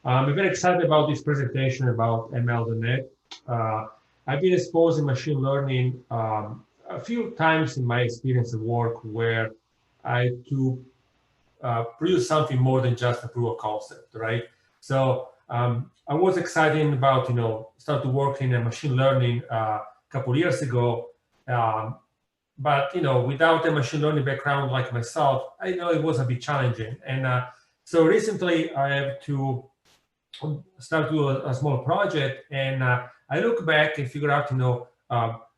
I'm very excited about this presentation about ML.NET. I've been exposed in machine learning a few times in my experience at work where I had to produce something more than just a proof of concept, right? So I was excited about, start to work in machine learning a couple of years ago. But without a machine learning background like myself, I know it was a bit challenging. And so recently I have to start to do a small project, and I look back and figure out,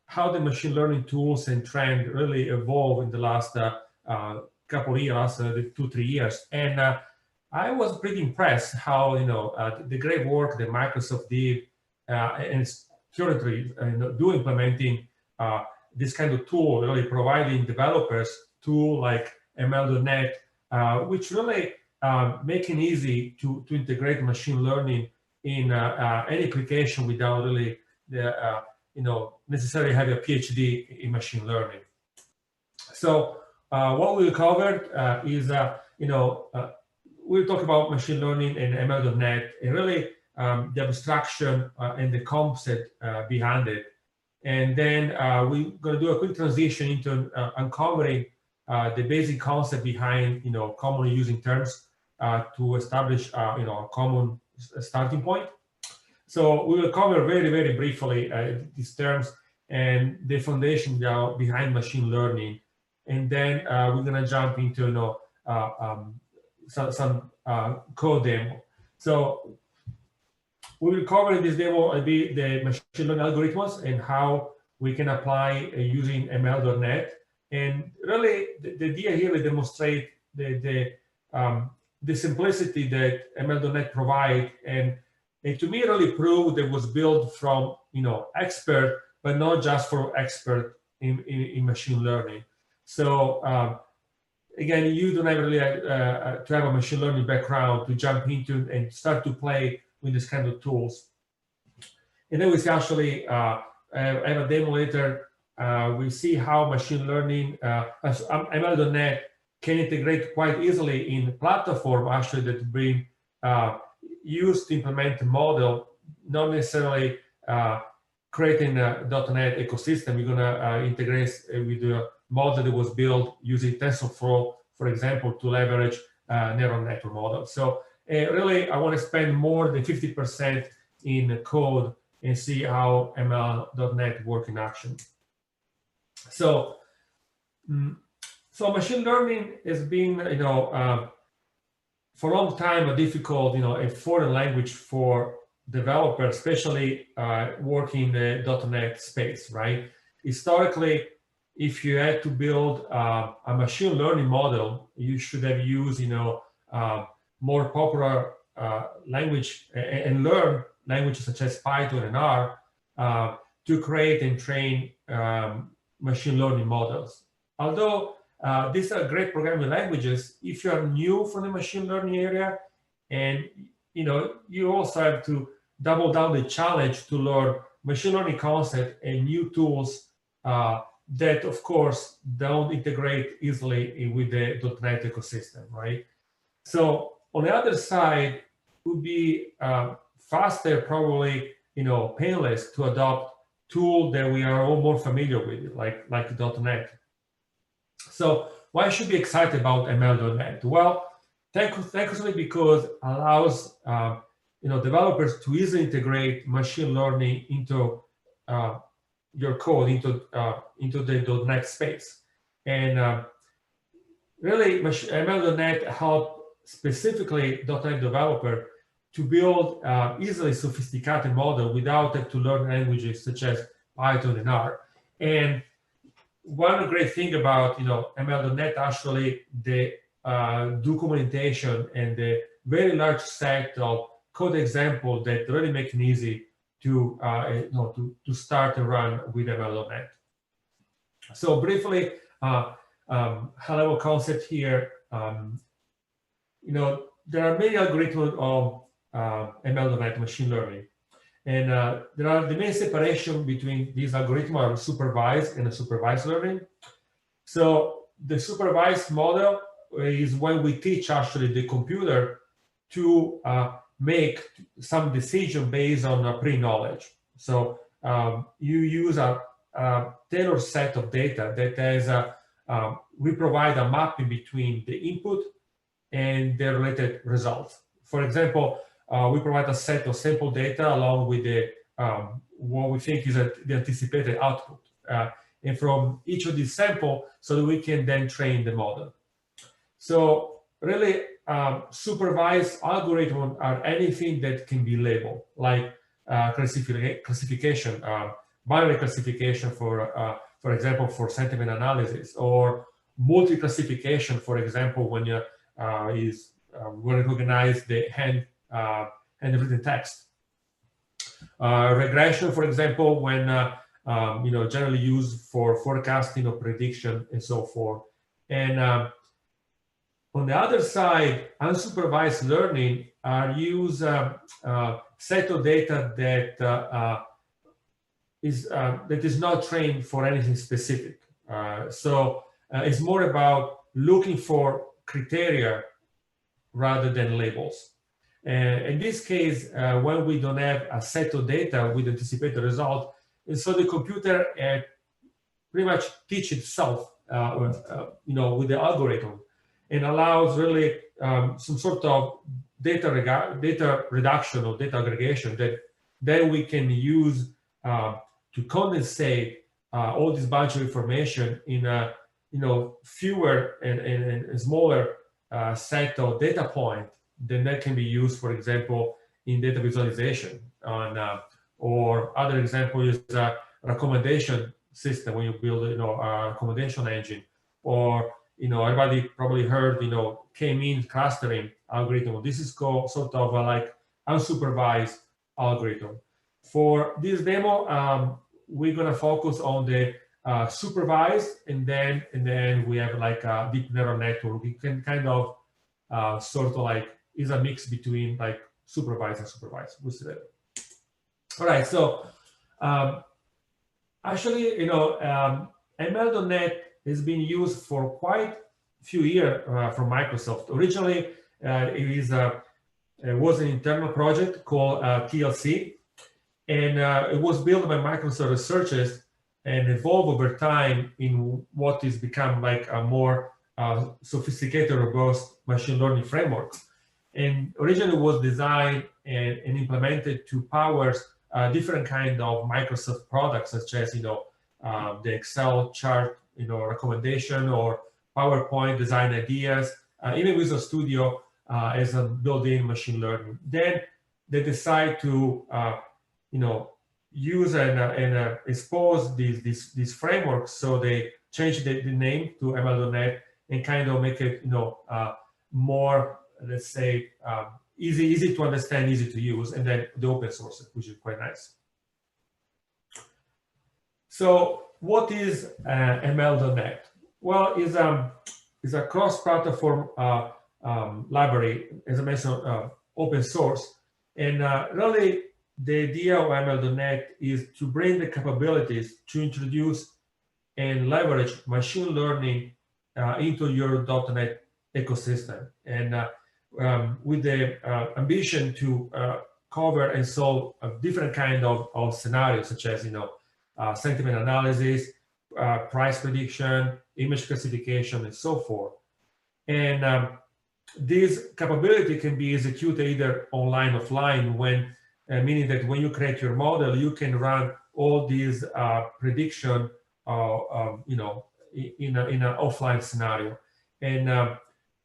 how the machine learning tools and trend really evolved in the last couple of years, 2-3 years, and I was pretty impressed how the great work that Microsoft did and is currently do implementing this kind of tool, really providing developers tool like ML.NET, which really making easy to integrate machine learning in any application without really necessarily having a PhD in machine learning. So what we covered is we'll talk about machine learning and ML.NET and really the abstraction and the concept behind it. And then we're going to do a quick transition into uncovering the basic concept behind commonly using terms to establish a common starting point. So we will cover very, very briefly these terms and the foundation behind machine learning. And then we're going to jump into some code demo. So we will cover in this demo the machine learning algorithms and how we can apply using ML.NET. And really, the idea here is to demonstrate the simplicity that ML.NET provides, and to me, really prove that it was built from expert, but not just for expert in machine learning. So again, you don't have really to have a machine learning background to jump into and start to play with this kind of tools. And then we see actually have a demo later. We see how machine learning, ML.NET can integrate quite easily in platform actually that bring used to implement a model, not necessarily creating a .NET ecosystem. We're going to integrate with the model that was built using TensorFlow, for example, to leverage neural network models. So really, I want to spend more than 50% in code and see how ML.NET work in action. So machine learning has been, for a long time, a difficult, a foreign language for developers, especially working in the .NET space, right? Historically, if you had to build a machine learning model, you should have used, more popular language and learn languages such as Python and R to create and train machine learning models. Although these are great programming languages, if you are new from the machine learning area, and you also have to double down the challenge to learn machine learning concept and new tools that, of course, don't integrate easily with the .NET ecosystem, right? So on the other side, it would be faster, probably, painless to adopt tool that we are all more familiar with, like .NET. So why should we be excited about ML.NET? Well, thankfully, because it allows developers to easily integrate machine learning into your code, into the .NET space. And really, ML.NET help specifically .NET developer to build easily sophisticated model without having to learn languages such as Python and R. And one great thing about ML.NET, actually, the documentation and the very large set of code examples that really make it easy to start and run with ML.NET. So briefly, high-level concept here. There are many algorithms of ML.NET machine learning, and there are the main separation between these algorithms are supervised and supervised learning. So the supervised model is when we teach actually the computer to make some decision based on pre-knowledge. So you use a tailored set of data that has we provide a mapping between the input and the related results. For example, we provide a set of sample data along with the what we think is the anticipated output. And from each of these samples, so that we can then train the model. So really, supervised algorithms are anything that can be labeled, like classification, binary classification for example, for sentiment analysis, or multi-classification, for example, when you we recognize the handwritten text. Regression, for example, when generally used for forecasting or prediction and so forth. And on the other side, unsupervised learning are use set of data that is not trained for anything specific. So it's more about looking for criteria rather than labels. And in this case, when we don't have a set of data with anticipated result, and so the computer pretty much teach itself, with the algorithm, and allows really some sort of data reduction or data aggregation that then we can use to condensate all this bunch of information in a fewer and smaller set of data points. Then that can be used, for example, in data visualization. Or other example is a recommendation system when you build a recommendation engine. Or everybody probably heard k-means clustering algorithm. This is called sort of like unsupervised algorithm. For this demo, we're gonna focus on the supervised, and then we have like a deep neural network. We can kind of sort of like is a mix between like supervised and supervised. We'll see that. All right, so actually, ML.NET has been used for quite a few years from Microsoft. Originally, it was an internal project called TLC, and it was built by Microsoft researchers and evolved over time in what is become like a more sophisticated, robust machine learning framework. And originally was designed and implemented to power different kind of Microsoft products, such as the Excel chart, recommendation, or PowerPoint design ideas, even Visual Studio as a built-in machine learning. Then they decide to use and expose these frameworks, so they change the name to ML.NET and kind of make it more, let's say, easy to understand, easy to use, and then the open source, which is quite nice. So what is ML.NET? Well, it's a cross-platform library, as I mentioned, open source. And really, the idea of ML.NET is to bring the capabilities to introduce and leverage machine learning into your .NET ecosystem. And with the ambition to cover and solve a different kind of scenarios, such as sentiment analysis, price prediction, image classification, and so forth. And this capability can be executed either online or offline, when meaning that when you create your model, you can run all these prediction in an offline scenario. And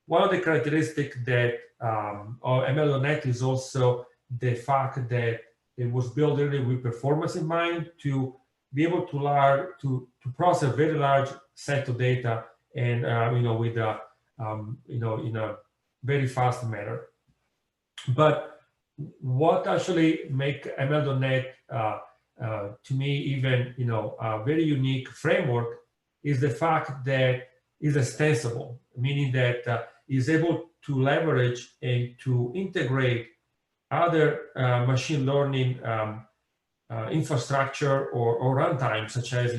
one of the characteristics that of ML.NET is also the fact that it was built really with performance in mind, to be able to process a very large set of data, and with in a very fast manner. But what actually make ML.NET to me even a very unique framework is the fact that it's extensible, meaning that is able to leverage and to integrate other machine learning infrastructure or runtime, such as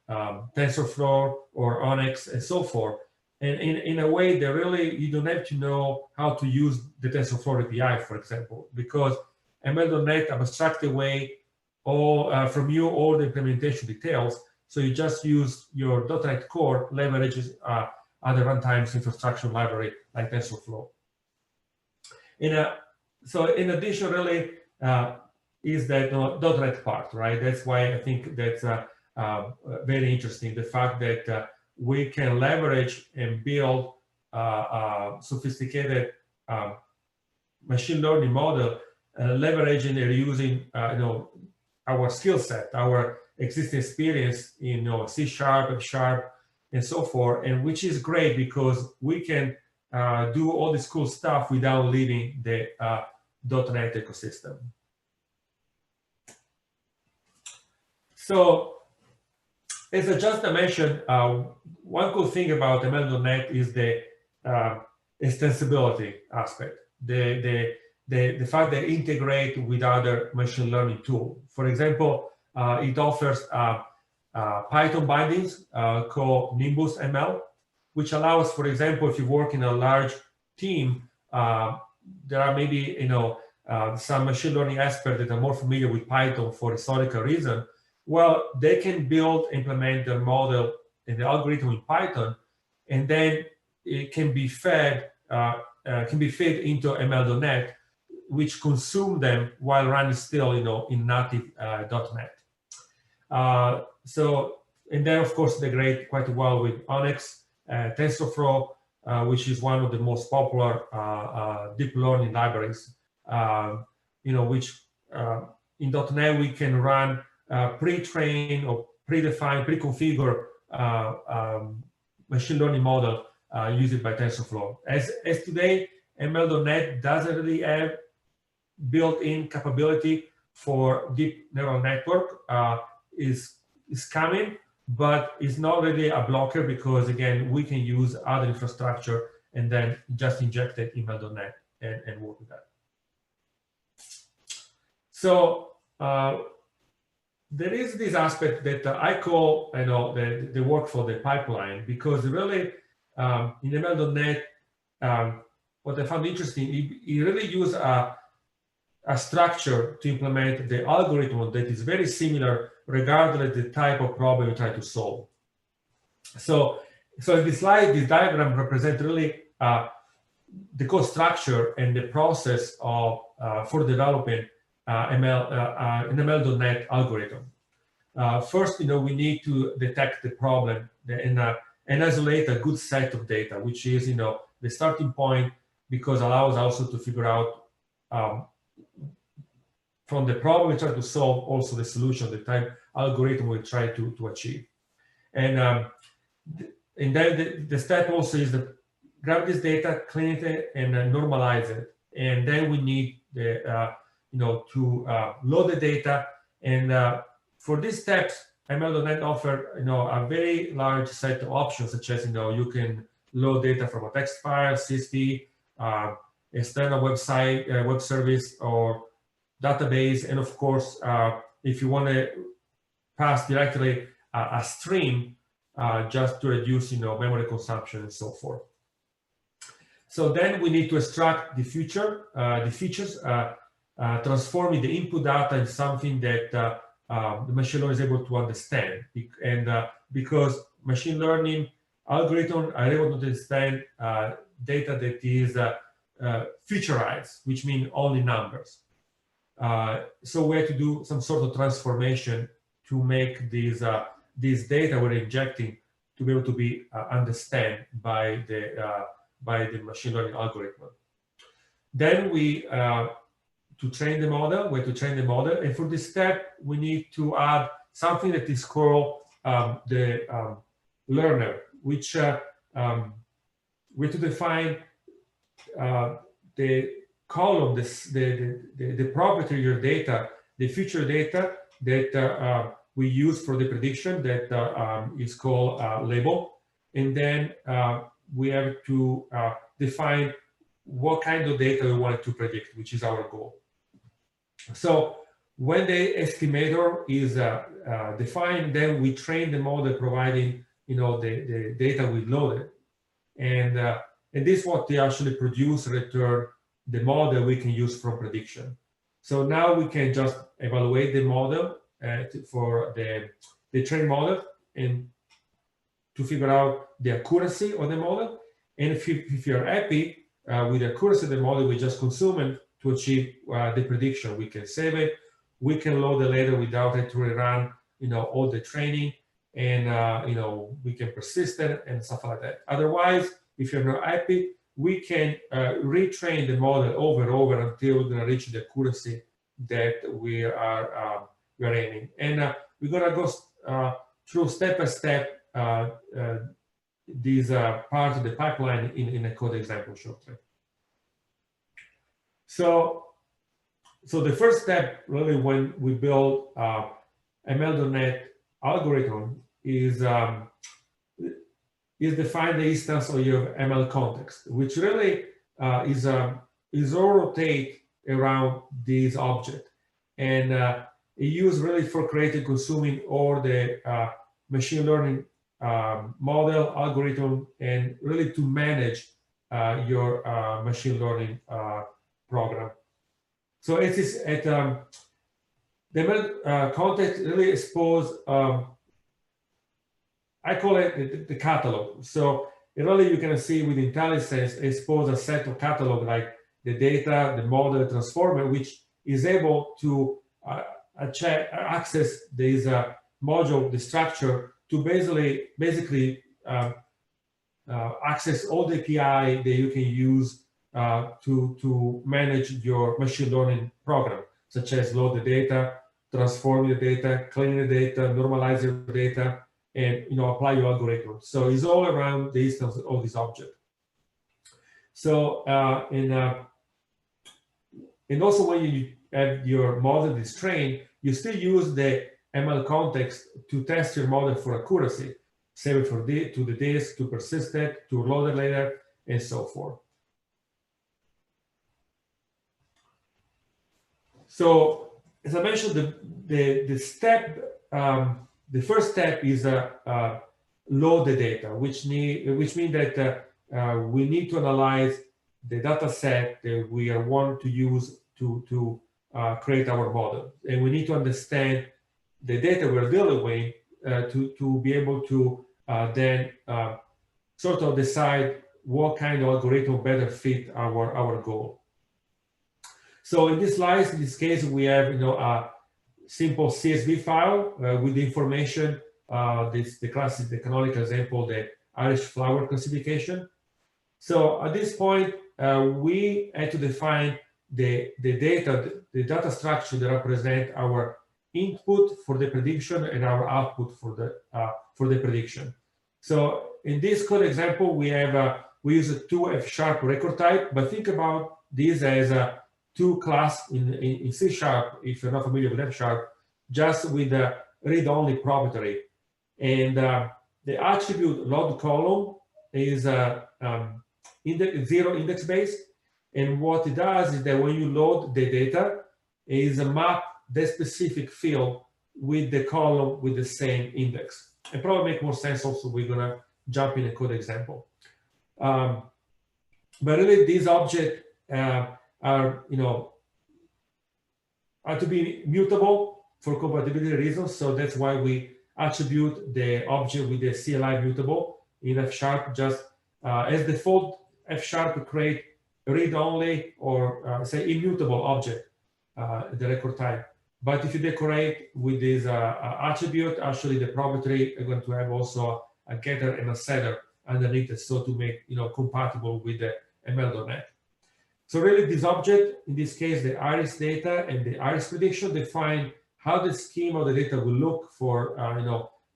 TensorFlow or Onyx and so forth, And in a way, they really, you don't have to know how to use the TensorFlow API, for example, because ML.NET abstract away from you all the implementation details. So you just use your .NET Core leverages other runtimes infrastructure library like TensorFlow. So in addition, really, is that .NET part, right? That's why I think that's very interesting, the fact that we can leverage and build sophisticated machine learning model, leveraging and using our skill set, our existing experience in C#, F#, and so forth, and which is great because we can do all this cool stuff without leaving the .NET ecosystem. So, as I just mentioned, one cool thing about ML.NET is the extensibility aspect, the fact that it integrates with other machine learning tools. For example, it offers Python bindings called Nimbus ML, which allows, for example, if you work in a large team, there are maybe some machine learning experts that are more familiar with Python for historical reason. Well, they can build, implement their model and the algorithm in Python, and then it can be fed into ML.NET, which consume them while running still, in native .NET. And then of course integrate quite well with Onyx, TensorFlow, which is one of the most popular deep learning libraries. Which in .NET we can run pre-trained or predefined, pre-configured machine learning model used by TensorFlow. As today, ML.NET doesn't really have built-in capability for deep neural network. Is coming, but it's not really a blocker because again we can use other infrastructure and then just inject it in ML.NET and work with that. So there is this aspect that I call the workflow, the pipeline, because really in ML.NET, what I found interesting, it really used a structure to implement the algorithm that is very similar regardless of the type of problem you try to solve. So in this slide, this diagram represents really the code structure and the process of for developing an ML.NET algorithm. First, we need to detect the problem and isolate a good set of data, which is the starting point, because allows also to figure out from the problem we try to solve also the solution, the type algorithm we try to achieve. And then the step also is to grab this data, clean it, and normalize it. And then we need to load the data. And for these steps, ML.NET offer a very large set of options, such as you can load data from a text file, CSV, external website, web service, or database, and of course, if you want to pass directly a stream, just to reduce memory consumption and so forth. So then we need to extract the features, transforming the input data into something that the machine learning is able to understand. And because machine learning algorithms are able to understand data that is featureized, which means only numbers. So we have to do some sort of transformation to make these data we're injecting to be able to be understood by the machine learning algorithm. Then we to train the model, and for this step we need to add something that is called the learner, which we have to define the column, the property of your data, the feature data that we use for the prediction that is called label. And then we have to define what kind of data we want to predict, which is our goal. So when the estimator is defined, then we train the model providing the data we loaded. And this is what they actually produce, return the model we can use from prediction. So now we can just evaluate the model for the trained model and to figure out the accuracy of the model. And if you're happy with the accuracy of the model, we just consume it to achieve the prediction. We can save it. We can load it later without having to rerun, all the training, and we can persist it and stuff like that. Otherwise, if you're not happy, we can retrain the model over and over until we're going to reach the accuracy that we are aiming. And we're going to go through step by step these parts of the pipeline in a code example shortly. So the first step, really, when we build ML.NET algorithm is define the instance of your ML context, which really is all rotate around this object, and it used really for creating, consuming all the machine learning model algorithm, and really to manage your machine learning program. So it is at the ML context really expose. I call it the catalog. So really, you can see with IntelliSense expose a set of catalog like the data, the model, the transformer, which is able to access this module, the structure, to basically access all the API that you can use to manage your machine learning program, such as load the data, transform the data, clean the data, normalize your data, and apply your algorithm. So it's all around the instance of this object. So and also when you have your model is trained, you still use the ML context to test your model for accuracy, save it to the disk, to persist it, to load it later, and so forth. So as I mentioned, the first step is load the data, which means that we need to analyze the data set that we are wanting to use to create our model, and we need to understand the data we're dealing with to be able to then sort of decide what kind of algorithm better fit our goal. So in this slide, in this case, we have a simple CSV file with the information. The canonical example, the Irish flower classification. So at this point, we had to define the data structure that represent our input for the prediction and our output for the prediction. So in this code example, we use a 2 F# record type, but think about this as a 2 class in C#. If you're not familiar with F#, just with a read-only proprietary, and the attribute load column is zero index based, and what it does is that when you load the data, is a map the specific field with the column with the same index. And probably make more sense also, we're gonna jump in a code example. But really these objects are to be mutable for compatibility reasons. So that's why we attribute the object with the CLI mutable in F#. Just as default, F# create read-only or say immutable object, the record type. But if you decorate with this attribute, actually the proprietary are going to have also a getter and a setter underneath it, so to make compatible with the ML.NET. So really this object, in this case, the iris data and the iris prediction, define how the schema of the data will look for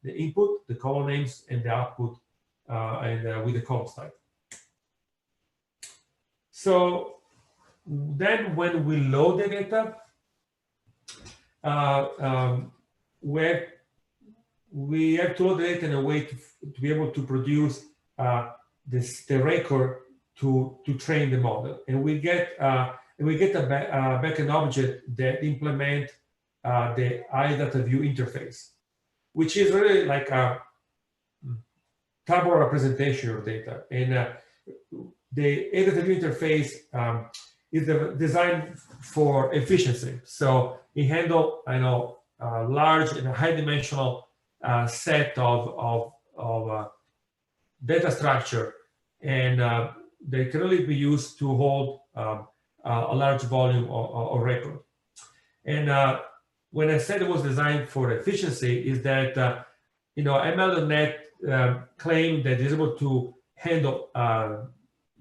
the input, the column names, and the output, and with the column type. So then when we load the data, we have to load the data in a way to be able to produce the record to train the model, and we get a backend object that implement the iDataView interface, which is really like tabular representation of data. And the editor view interface is designed for efficiency. So it handles, large and high-dimensional set of data structure, and they can only be used to hold a large volume of record. And when I said it was designed for efficiency, is that ML.NET claimed that it's able to handle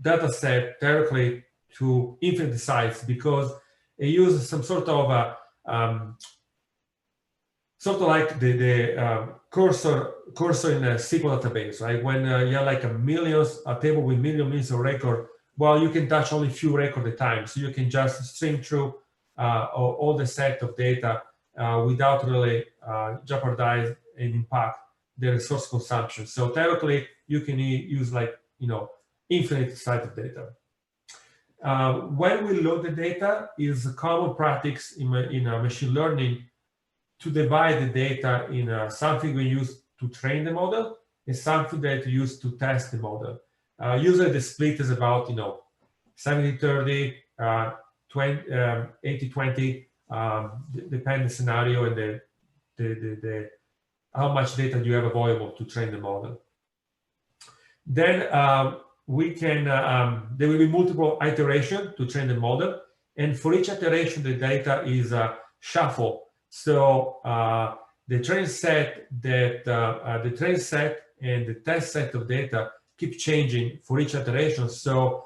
data set directly to infinite size, because it uses some sort of like the cursor in a SQL database, right? When you have like a table with millions of record, well, you can touch only few records at a time, so you can just stream through all the set of data without really jeopardize and impact the resource consumption. So theoretically, you can use like infinite size of data. When we load the data, is a common practice in machine learning to divide the data in something we use to train the model and something that we use to test the model. Usually the split is about 70-30, 80-20, depend the scenario and the how much data you have available to train the model. Then we can there will be multiple iterations to train the model, and for each iteration the data is shuffled. So the train set and the test set of data keep changing for each iteration. So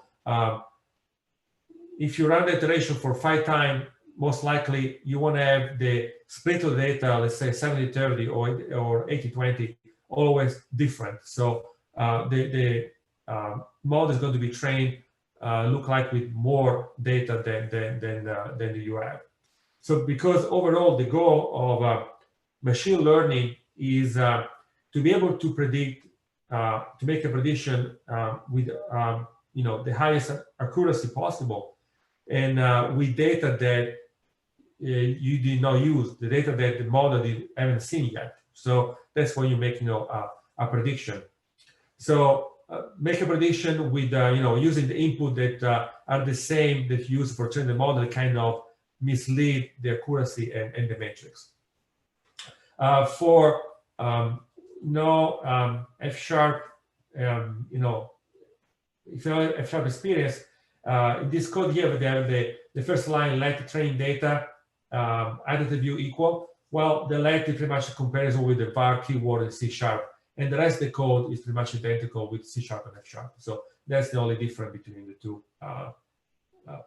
if you run the iteration for 5 times, most likely you want to have the split of data, let's say 70-30 or 80-20, always different. So the model is going to be trained look like with more data than you have. So because overall the goal of machine learning is to be able to predict, to make a prediction with the highest accuracy possible, and with data that you did not use, the data that the model haven't seen yet. So that's when you make a prediction. So make a prediction with using the input that are the same that you use for training the model, kind of mislead the accuracy and the metrics. For no F-sharp, if you know F-sharp experience, in this code here, we have the first line, let train data, additive view equal. Well, the let is pretty much a comparison with the var keyword in C#, and the rest of the code is pretty much identical with C# and F#. So that's the only difference between the two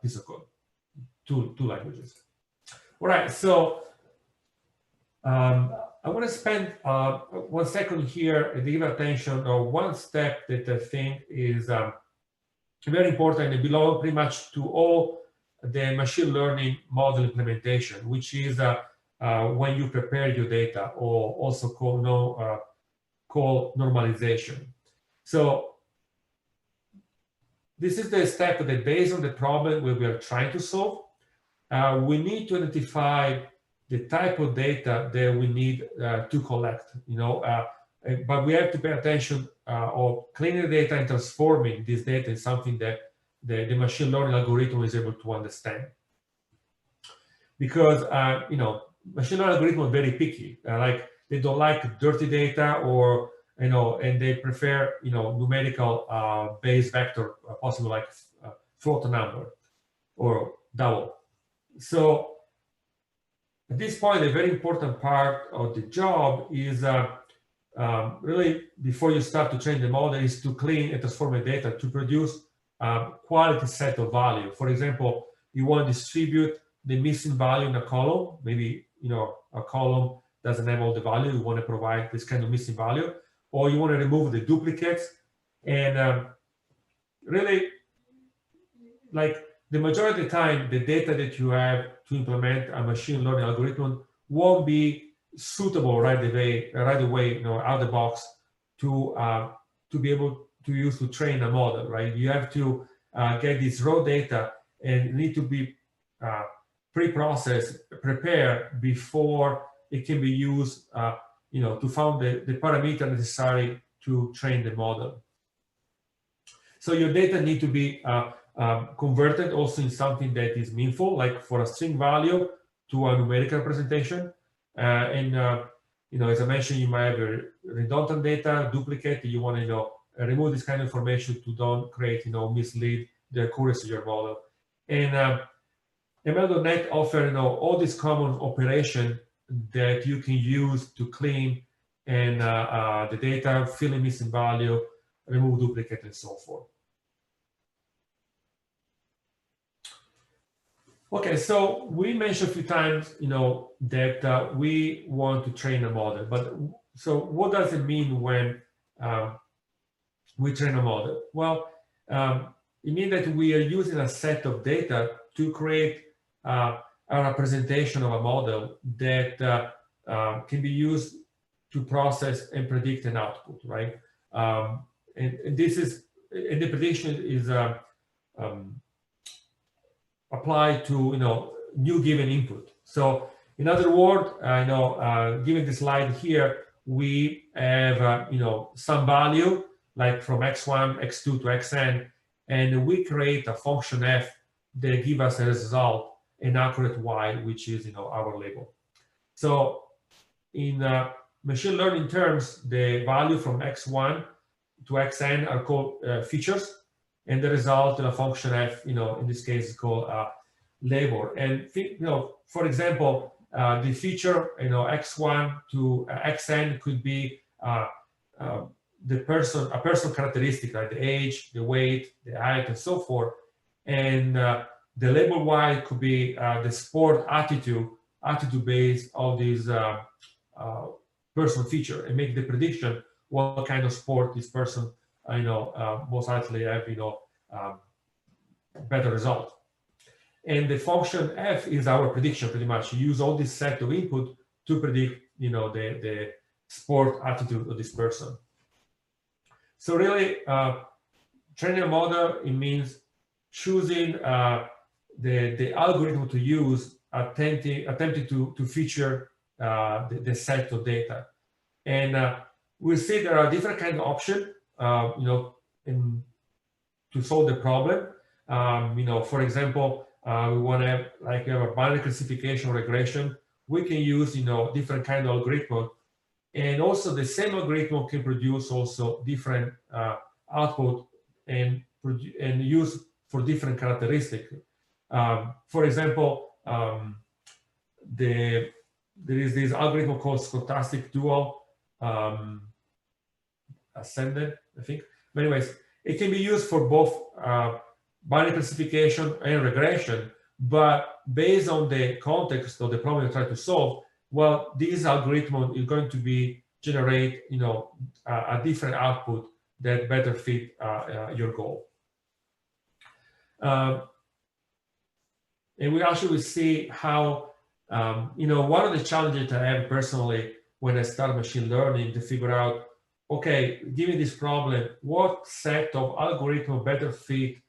pieces of code, two languages. All right, so I want to spend 1 second here and give attention on one step that I think is very important and belongs pretty much to all the machine learning model implementation, which is when you prepare your data, or also called normalization. So this is the step that, based on the problem we are trying to solve, we need to identify the type of data that we need to collect, but we have to pay attention of cleaning the data and transforming this data in something that the machine learning algorithm is able to understand. Because machine learning algorithms are very picky. Like, they don't like dirty data, or and they prefer numerical base vector, possible like float number or double. So at this point, a very important part of the job is really, before you start to train the model, is to clean and transform the data to produce a quality set of value. For example, you want to distribute the missing value in a column. Maybe a column doesn't have all the value. You want to provide this kind of missing value, or you want to remove the duplicates. And really, like, the majority of the time, the data that you have to implement a machine learning algorithm won't be suitable right away, out of the box to be able to use to train a model, right? You have to get this raw data and need to be pre-processed, prepared before it can be used, to find the parameter necessary to train the model. So your data need to be converted also in something that is meaningful, like for a string value to a numerical representation. As I mentioned, you might have redundant data, duplicate. You want to remove this kind of information to don't create mislead the accuracy of your model. And ML.NET offer all these common operation that you can use to clean and the data, fill in missing value, remove duplicate, and so forth. Okay, so we mentioned a few times, that we want to train a model. But so what does it mean when we train a model? Well, it means that we are using a set of data to create a representation of a model that can be used to process and predict an output, right? And the prediction is applied to new given input. So in other words, given the slide here, we have some value like from x1, x2 to xn, and we create a function f that give us a result, an accurate y, which is our label. So in machine learning terms, the value from x1 to xn are called features, and the result in a function f, in this case, is called label. And for example, the feature x1 to xn could be a person characteristic, like the age, the weight, the height, and so forth. And the label y could be the sport attitude based on this person feature, and make the prediction what kind of sport this person most likely have better result. And the function f is our prediction, pretty much. You use all this set of input to predict the sport attitude of this person. So really, training a model, it means choosing the algorithm to use, attempting to feature the set of data. And we'll see there are different kind of options to solve the problem. For example, we want to have a binary classification regression. We can use different kind of algorithm, and also the same algorithm can produce also different output and use for different characteristics. For example, there is this algorithm called stochastic dual ascendant, I think. But anyways, it can be used for both binary classification and regression, but based on the context of the problem you try to solve, well, this algorithm is going to generate a different output that better fit your goal. And we actually will see how one of the challenges I have personally when I start machine learning to figure out, okay, given this problem, what set of algorithm better fit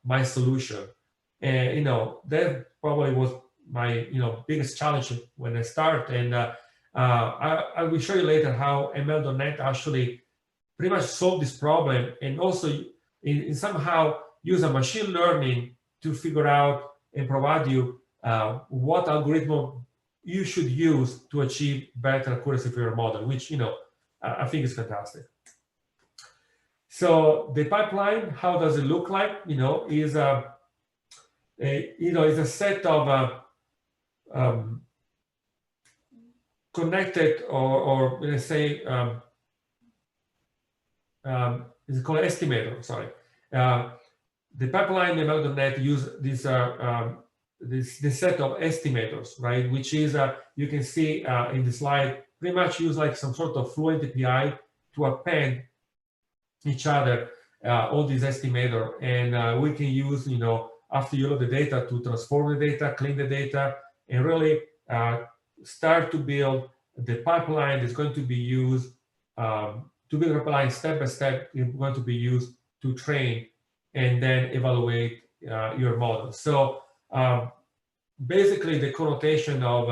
my solution? And that probably was my biggest challenge when I start. And I will show you later how ML.NET actually pretty much solved this problem, and also in somehow use a machine learning to figure out and provide you what algorithm you should use to achieve better accuracy for your model, which I think is fantastic. So the pipeline, how does it look like? Is is a set of connected or let's say it's called estimator. Sorry, the pipeline in ML.NET use this set of estimators, right? Which is you can see in the slide, pretty much use like some sort of Fluent API to append each other all these estimator, and we can use after you load the data to transform the data, clean the data, and really start to build the pipeline that's going to be used to build a pipeline step by step. It's going to be used to train and then evaluate your model. So basically, the connotation of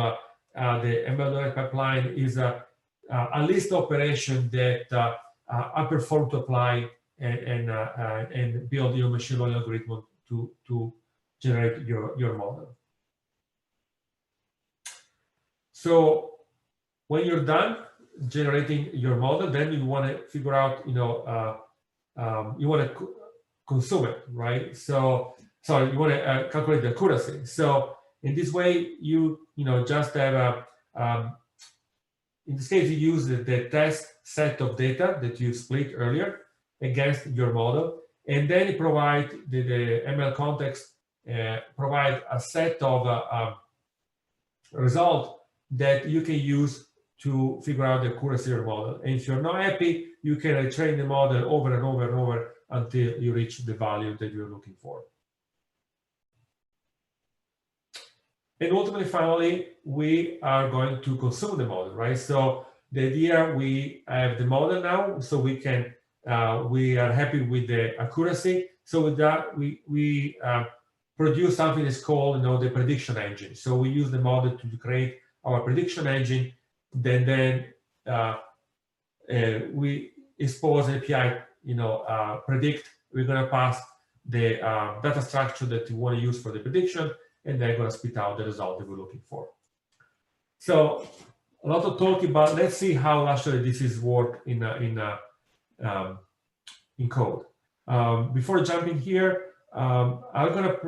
the ML.NET pipeline is a list operation that perform to apply and build your machine learning algorithm to generate your model. So when you're done generating your model, then you want to figure out, you want to consume it, right? So, sorry, you want to calculate the accuracy. So in this way, you just have in this case, you use the test set of data that you split earlier against your model, and then you provide the ML context, provide a set of result that you can use to figure out the accuracy of your model. And if you're not happy, you can retrain the model over and over and over until you reach the value that you're looking for. And ultimately, finally, we are going to consume the model, right? So the idea, we have the model now, so we can we are happy with the accuracy. So with that, we produce something that's called the prediction engine. So we use the model to create our prediction engine. Then we expose an API, predict. We're going to pass the data structure that you want to use for the prediction, and they're going to spit out the result that we're looking for. So a lot of talking about. Let's see how actually this is work in code. Before jumping here, I'm going to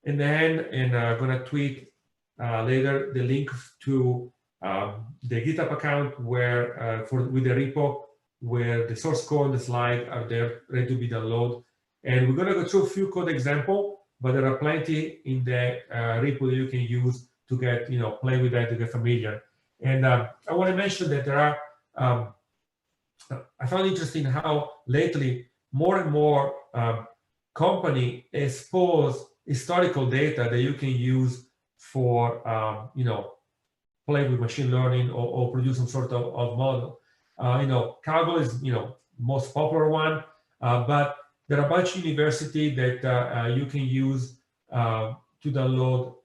in the end, and I'm going to tweet later the link to the GitHub account where with the repo where the source code and the slide are there ready to be downloaded. And we're going to go through a few code examples, but there are plenty in the repo that you can use to get, play with that, to get familiar. And I want to mention that there are, I found interesting how lately more and more company expose historical data that you can use for, play with machine learning or produce some sort of model. Kaggle is, most popular one, but there are a bunch of universities that you can use to download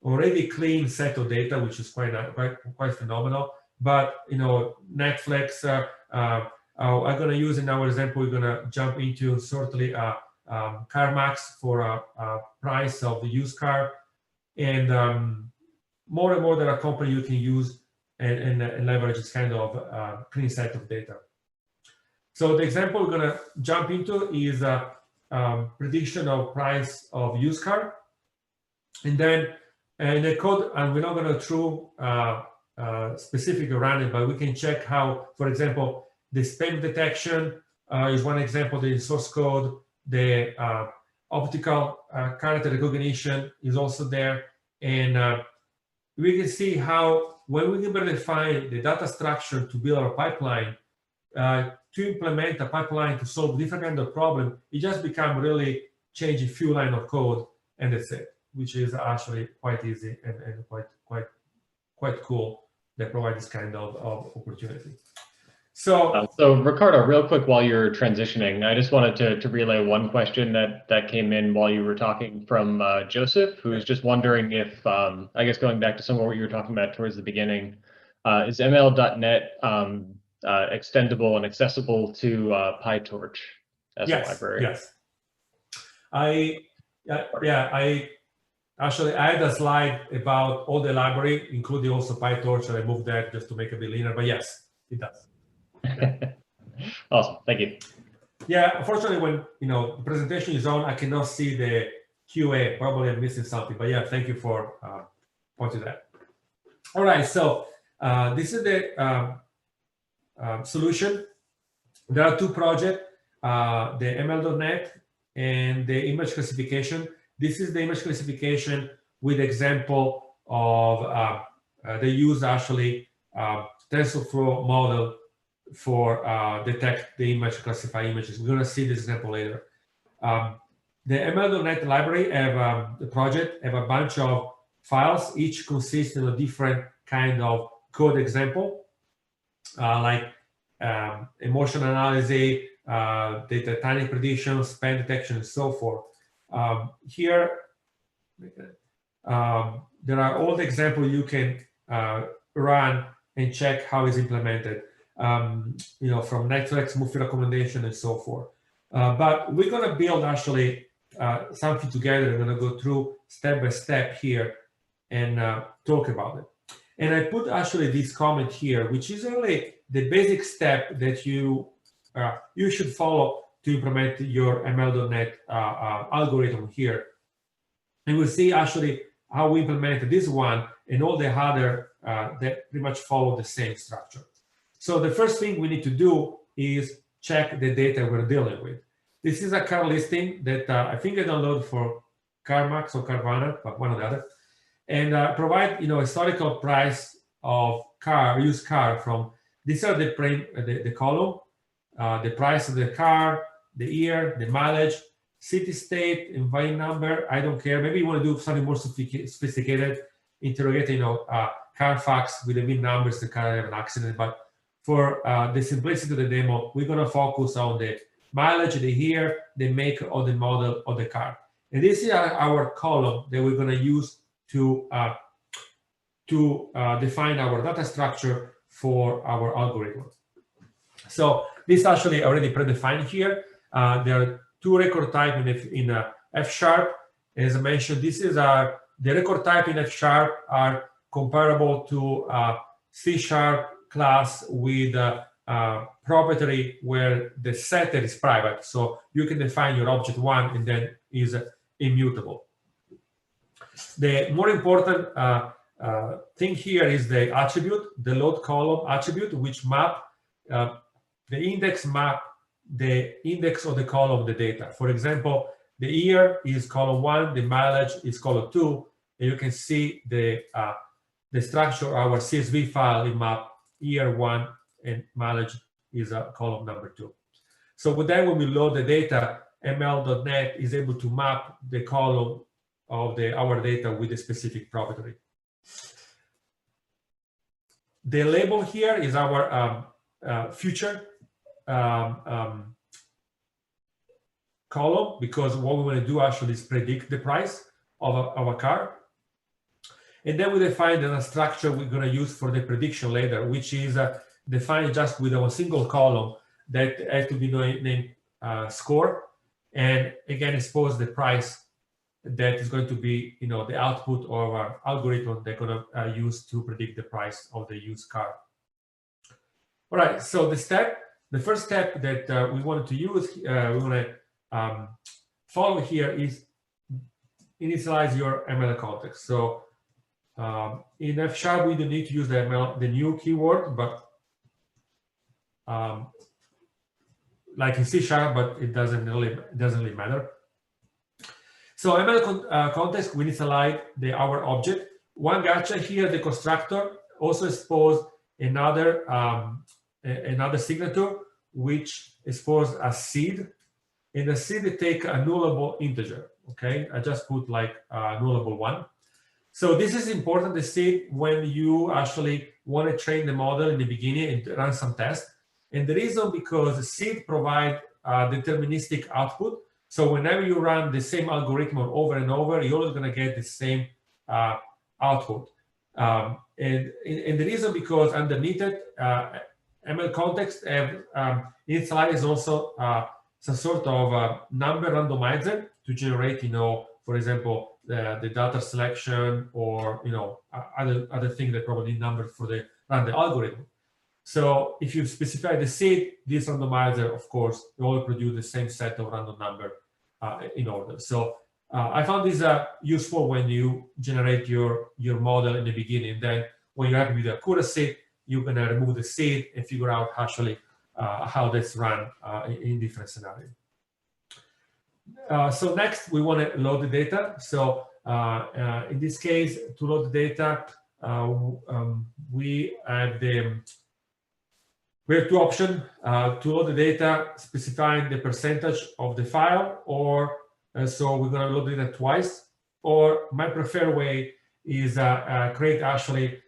already clean set of data, which is quite phenomenal. But Netflix, I'm going to use in our example, we're going to jump into certainly CarMax for a price of the used car, and more and more there are companies you can use and leverage this kind of clean set of data. So the example we're going to jump into is prediction of price of used car, and then the code, and we're not going to through specific run it, but we can check how, for example, the spam detection is one example. The source code, the optical character recognition is also there, and we can see how when we can define the data structure to build our pipeline, to implement a pipeline to solve different kind of problem, it just become really changing few line of code, and that's it, which is actually quite easy and quite cool. That provide this kind of opportunity. So, Riccardo, real quick, while you're transitioning, I just wanted to relay one question that came in while you were talking from Joseph, who was just wondering if, I guess going back to some of what you were talking about towards the beginning, is ML.NET extendable and accessible to PyTorch as a library? Yes. Actually, I had a slide about all the library, including also PyTorch, and I moved that just to make it a bit leaner, but yes, it does. Yeah. Awesome, thank you. Yeah, unfortunately, when the presentation is on, I cannot see the QA. Probably I'm missing something, but yeah, thank you for pointing that. All right, so this is the solution. There are two projects, the ML.NET and the image classification. This is the image classification with example of they use actually TensorFlow model for detect the image, classify images. We're going to see this example later. The ML.NET library have the project have a bunch of files, each consists of a different kind of code example, like emotion analysis, data timing prediction, spam detection, and so forth. Here, there are all the examples you can run and check how it's implemented. from Netflix movie recommendation and so forth. But we're going to build actually something together. We're going to go through step by step here and talk about it. And I put actually this comment here, which is really the basic step that you should follow to implement your ML.NET algorithm here. And we'll see actually how we implement this one and all the other that pretty much follow the same structure. So the first thing we need to do is check the data we're dealing with. This is a car listing that I think I downloaded for CarMax or Carvana, but one or the other, and provide historical price of used car from. These are the column, the price of the car, the year, the mileage, city, state, and VIN number. I don't care. Maybe you want to do something more sophisticated, interrogate Carfax with the VIN numbers, the car have an accident. But for the simplicity of the demo, we're going to focus on the mileage, the year, the make, or the model of the car. And this is our column that we're going to use to define our data structure for our algorithm. So this is actually already predefined here. There are two record types in F#. As I mentioned, this is the record type in F# are comparable to C# class with proprietary where the setter is private. So you can define your object one and then is immutable. The more important thing here is the attribute, the load column attribute, which map the index of the column of the data. For example, the year is column 1, the mileage is column 2, and you can see the structure of our CSV file in map year 1 and mileage is column number 2. So with that, when we load the data, ML.NET is able to map the column of our data with a specific property. The label here is our future column, because what we want to do actually is predict the price of a car. And then we define the structure we're going to use for the prediction later, which is defined just with a single column that has to be named score, and again expose the price that is going to be the output of our algorithm they're going to use to predict the price of the used car. All right, so the first step that we wanted to use, we want to follow here is initialize your ML context. So in F# we don't need to use the new keyword, but like in C#, but it doesn't really matter. So ML context, we initialize our object. One gotcha here, the constructor also expose another signature which expose a seed, and the seed take a nullable integer. Okay, I just put like nullable 1. So this is important, the seed, when you actually want to train the model in the beginning and run some tests. And the reason, because the seed provide deterministic output. So whenever you run the same algorithm over and over, you're always going to get the same output. And the reason, because underneath it, ML context initialize also some sort of number randomizer to generate, for example, the data selection or other things that probably need numbers for run the algorithm. So if you specify the seed, this randomizer, of course, will produce the same set of random number in order. So I found this useful when you generate your model in the beginning. Then when you're happy with the accuracy, you're going to remove the seed and figure out actually how that's run in different scenarios. So next, we want to load the data. So in this case, to load the data, we have two options to load the data, specifying the percentage of the file, or so we're going to load the data twice. Or my preferred way is create actually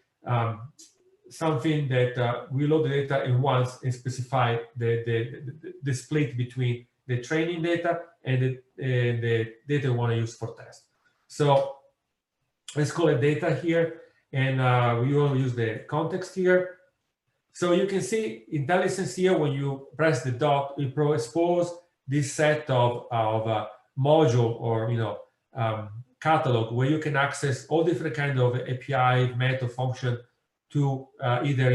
something that we load the data in once and specify the split between the training data and the data we want to use for test. So let's call it data here, and we will use the context here. So you can see IntelliSense here, when you press the dot, it expose this set of module or catalog where you can access all different kind of API, method, function to either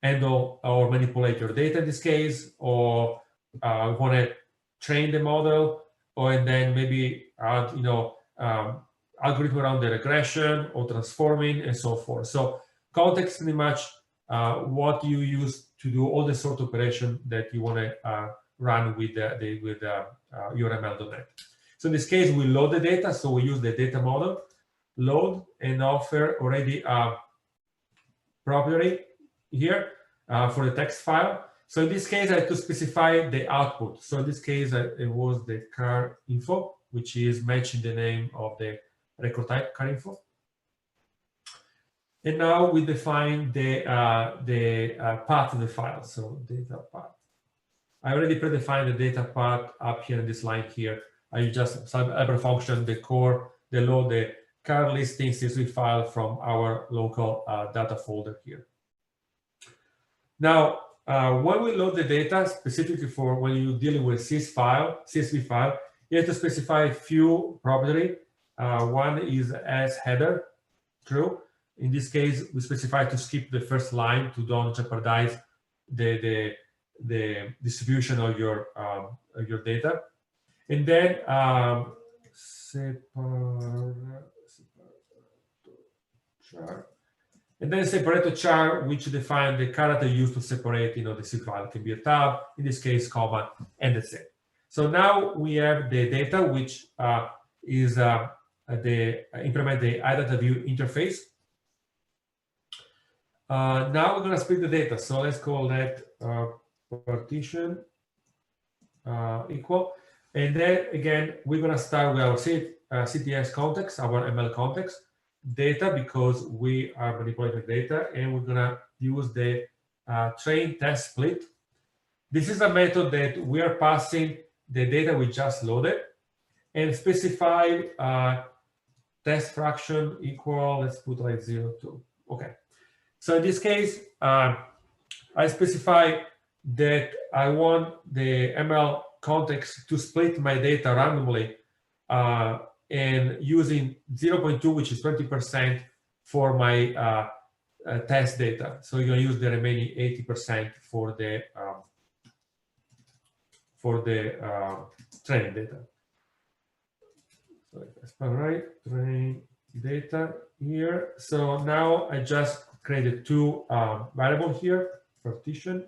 handle or manipulate your data in this case, or want to train the model, or and then maybe add algorithm around the regression or transforming and so forth. So context is pretty much what you use to do all the sort of operation that you want to run with your ML.NET. So in this case, we load the data. So we use the data model, load, and offer already a property here for the text file. So in this case, I have to specify the output. So in this case, it was the car info, which is matching the name of the record type, car info. And now we define the path of the file. So data path. I already predefined the data path up here in this line here. I just have a function, the core, the load, the car listing CSV file from our local data folder here. Now, when we load the data, specifically for when you're dealing with CSV file, you have to specify a few properties. One is as header, true. In this case, we specify to skip the first line to don't jeopardize the distribution of your data. And then separator char, which define the character used to separate, the CSV file. It can be a tab, in this case, comma, and that's it. So now we have the data, which is implement the iData view interface. Now we're going to split the data. So let's call that partition equal. And then again, we're going to start with our CTS context, our ML context data, because we are manipulating data, and we're going to use the train test split. This is a method that we are passing the data we just loaded and specify test fraction equal, let's put like 0.2. Okay. So in this case, I specify that I want the ML context to split my data randomly and using 0.2, which is 20% for my test data. So you're going to use the remaining 80% for the training data. So that's right, train data here. So now I just created two variables here, partition,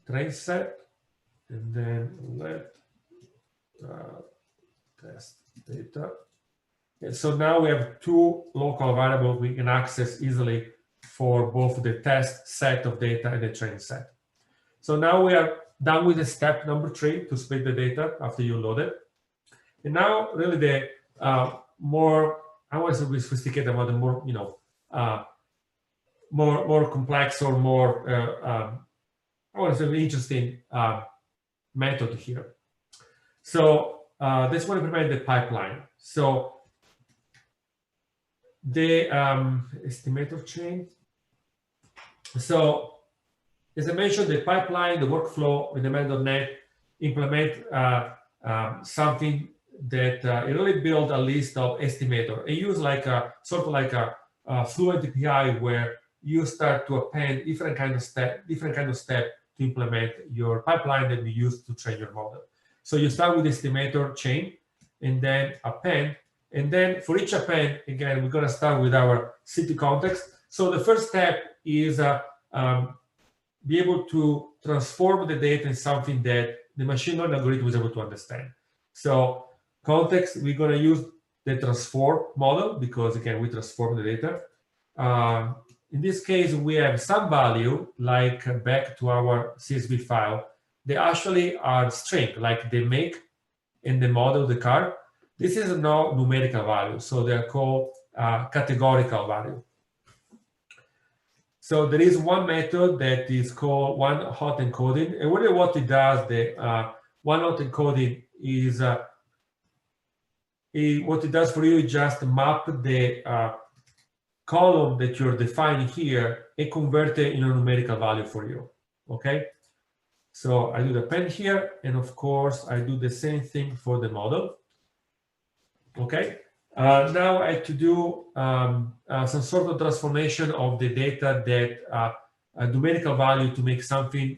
train set, and then let test data. And so now we have two local variables we can access easily for both the test set of data and the train set. So now we are done with the step number 3 to split the data after you load it. And now really the more, I want to be sophisticated about the more, more complex or more, I want to say interesting method here. So this one implement the pipeline. So the estimator chain. So as I mentioned, the pipeline, the workflow in the ML.NET implement something that it really build a list of estimator. It use like a sort of like a Fluent API where you start to append different kind of step to implement your pipeline that we use to train your model. So you start with the estimator chain and then append. And then for each append, again, we're going to start with our city context. So the first step is be able to transform the data in something that the machine learning algorithm is able to understand. So context, we're going to use the transform model because, again, we transform the data. In this case, we have some value, like back to our CSV file. They actually are string, like the make and the model of the car. This is no numerical value, so they're called categorical value. So there is one method that is called one-hot encoding, and really what it does, the one-hot encoding is what it does for you is just map the column that you're defining here and convert it in a numerical value for you. Okay, so I do the pen here, and of course I do the same thing for the model. Okay, now I have to do some sort of transformation of the data that a numerical value to make something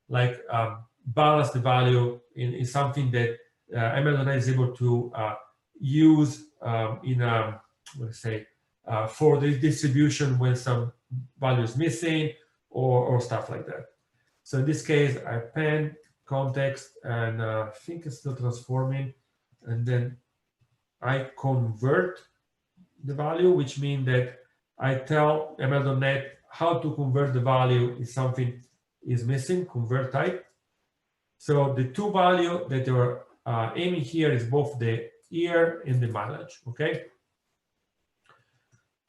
like balance the value in something that ML is able to use in let's say for the distribution when some value is missing or stuff like that. So in this case, I pen context, and I think it's still transforming, and then I convert the value, which means that I tell ML.NET how to convert the value if something is missing, convert type. So the two values that you're aiming here is both the year and the mileage, okay?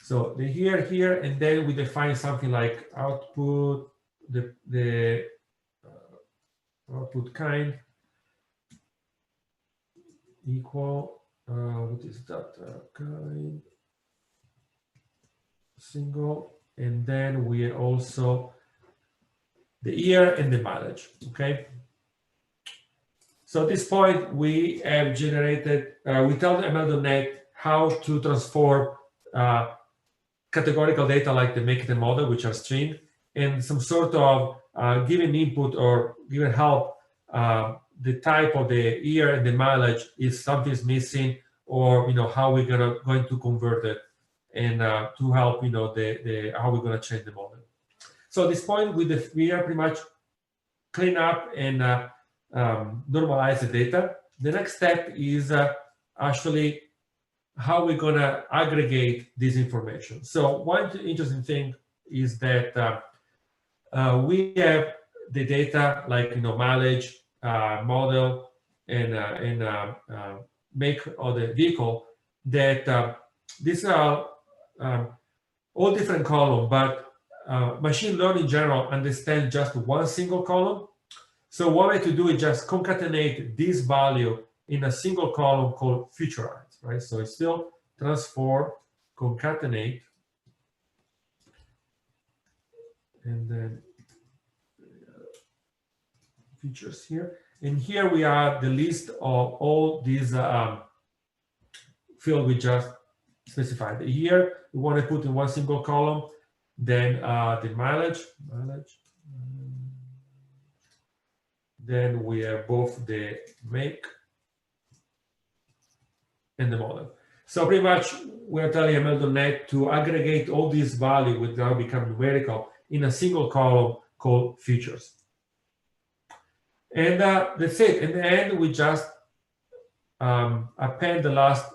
So the year here, and then we define something like output, the output kind equal, what is that, kind single, and then we also the year and the mileage, okay? So at this point, we have generated, we tell the ML.NET how to transform categorical data like the make and model, which are string, and some sort of given input or given help, the type of the year and the mileage if something is missing, or how we're going to convert it, and to help the how we're going to change the model. So at this point, we are pretty much clean up and normalize the data. The next step is actually how we're going to aggregate this information. So one interesting thing is that we have the data like mileage, model, and make of the vehicle. That these are all different columns, but machine learning in general understands just one single column. So what I have to do is just concatenate this value in a single column called featureize, right? So it's still transform, concatenate, and then features here. And here we are the list of all these fields we just specified. Here we want to put in one single column, then the mileage. Then we have both the make and the model. So pretty much we're telling ML.NET to aggregate all these values, which now become numerical, in a single column called features. And that's it. In the end, we just append the last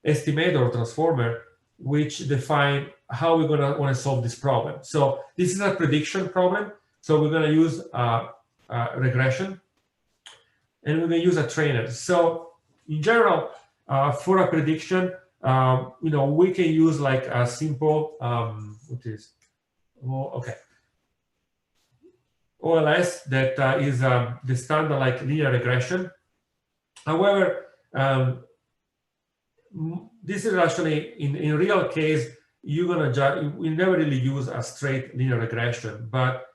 estimator or transformer, which define how we're going to want to solve this problem. So this is a prediction problem. So we're going to use regression, and we're going to use a trainer. So in general, for a prediction, we can use like a simple OLS that is the standard like linear regression. However, this is actually in real case we never really use a straight linear regression, but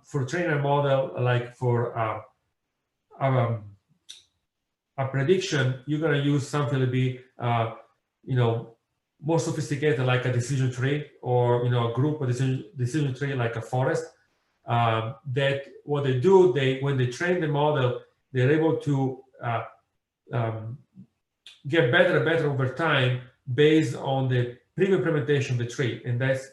for trainer model, like for a prediction, you're going to use something to be more sophisticated, like a decision tree, or a group of decision tree like a forest. That what they do, when they train the model, they're able to get better and better over time based on the previous implementation of the tree. And that's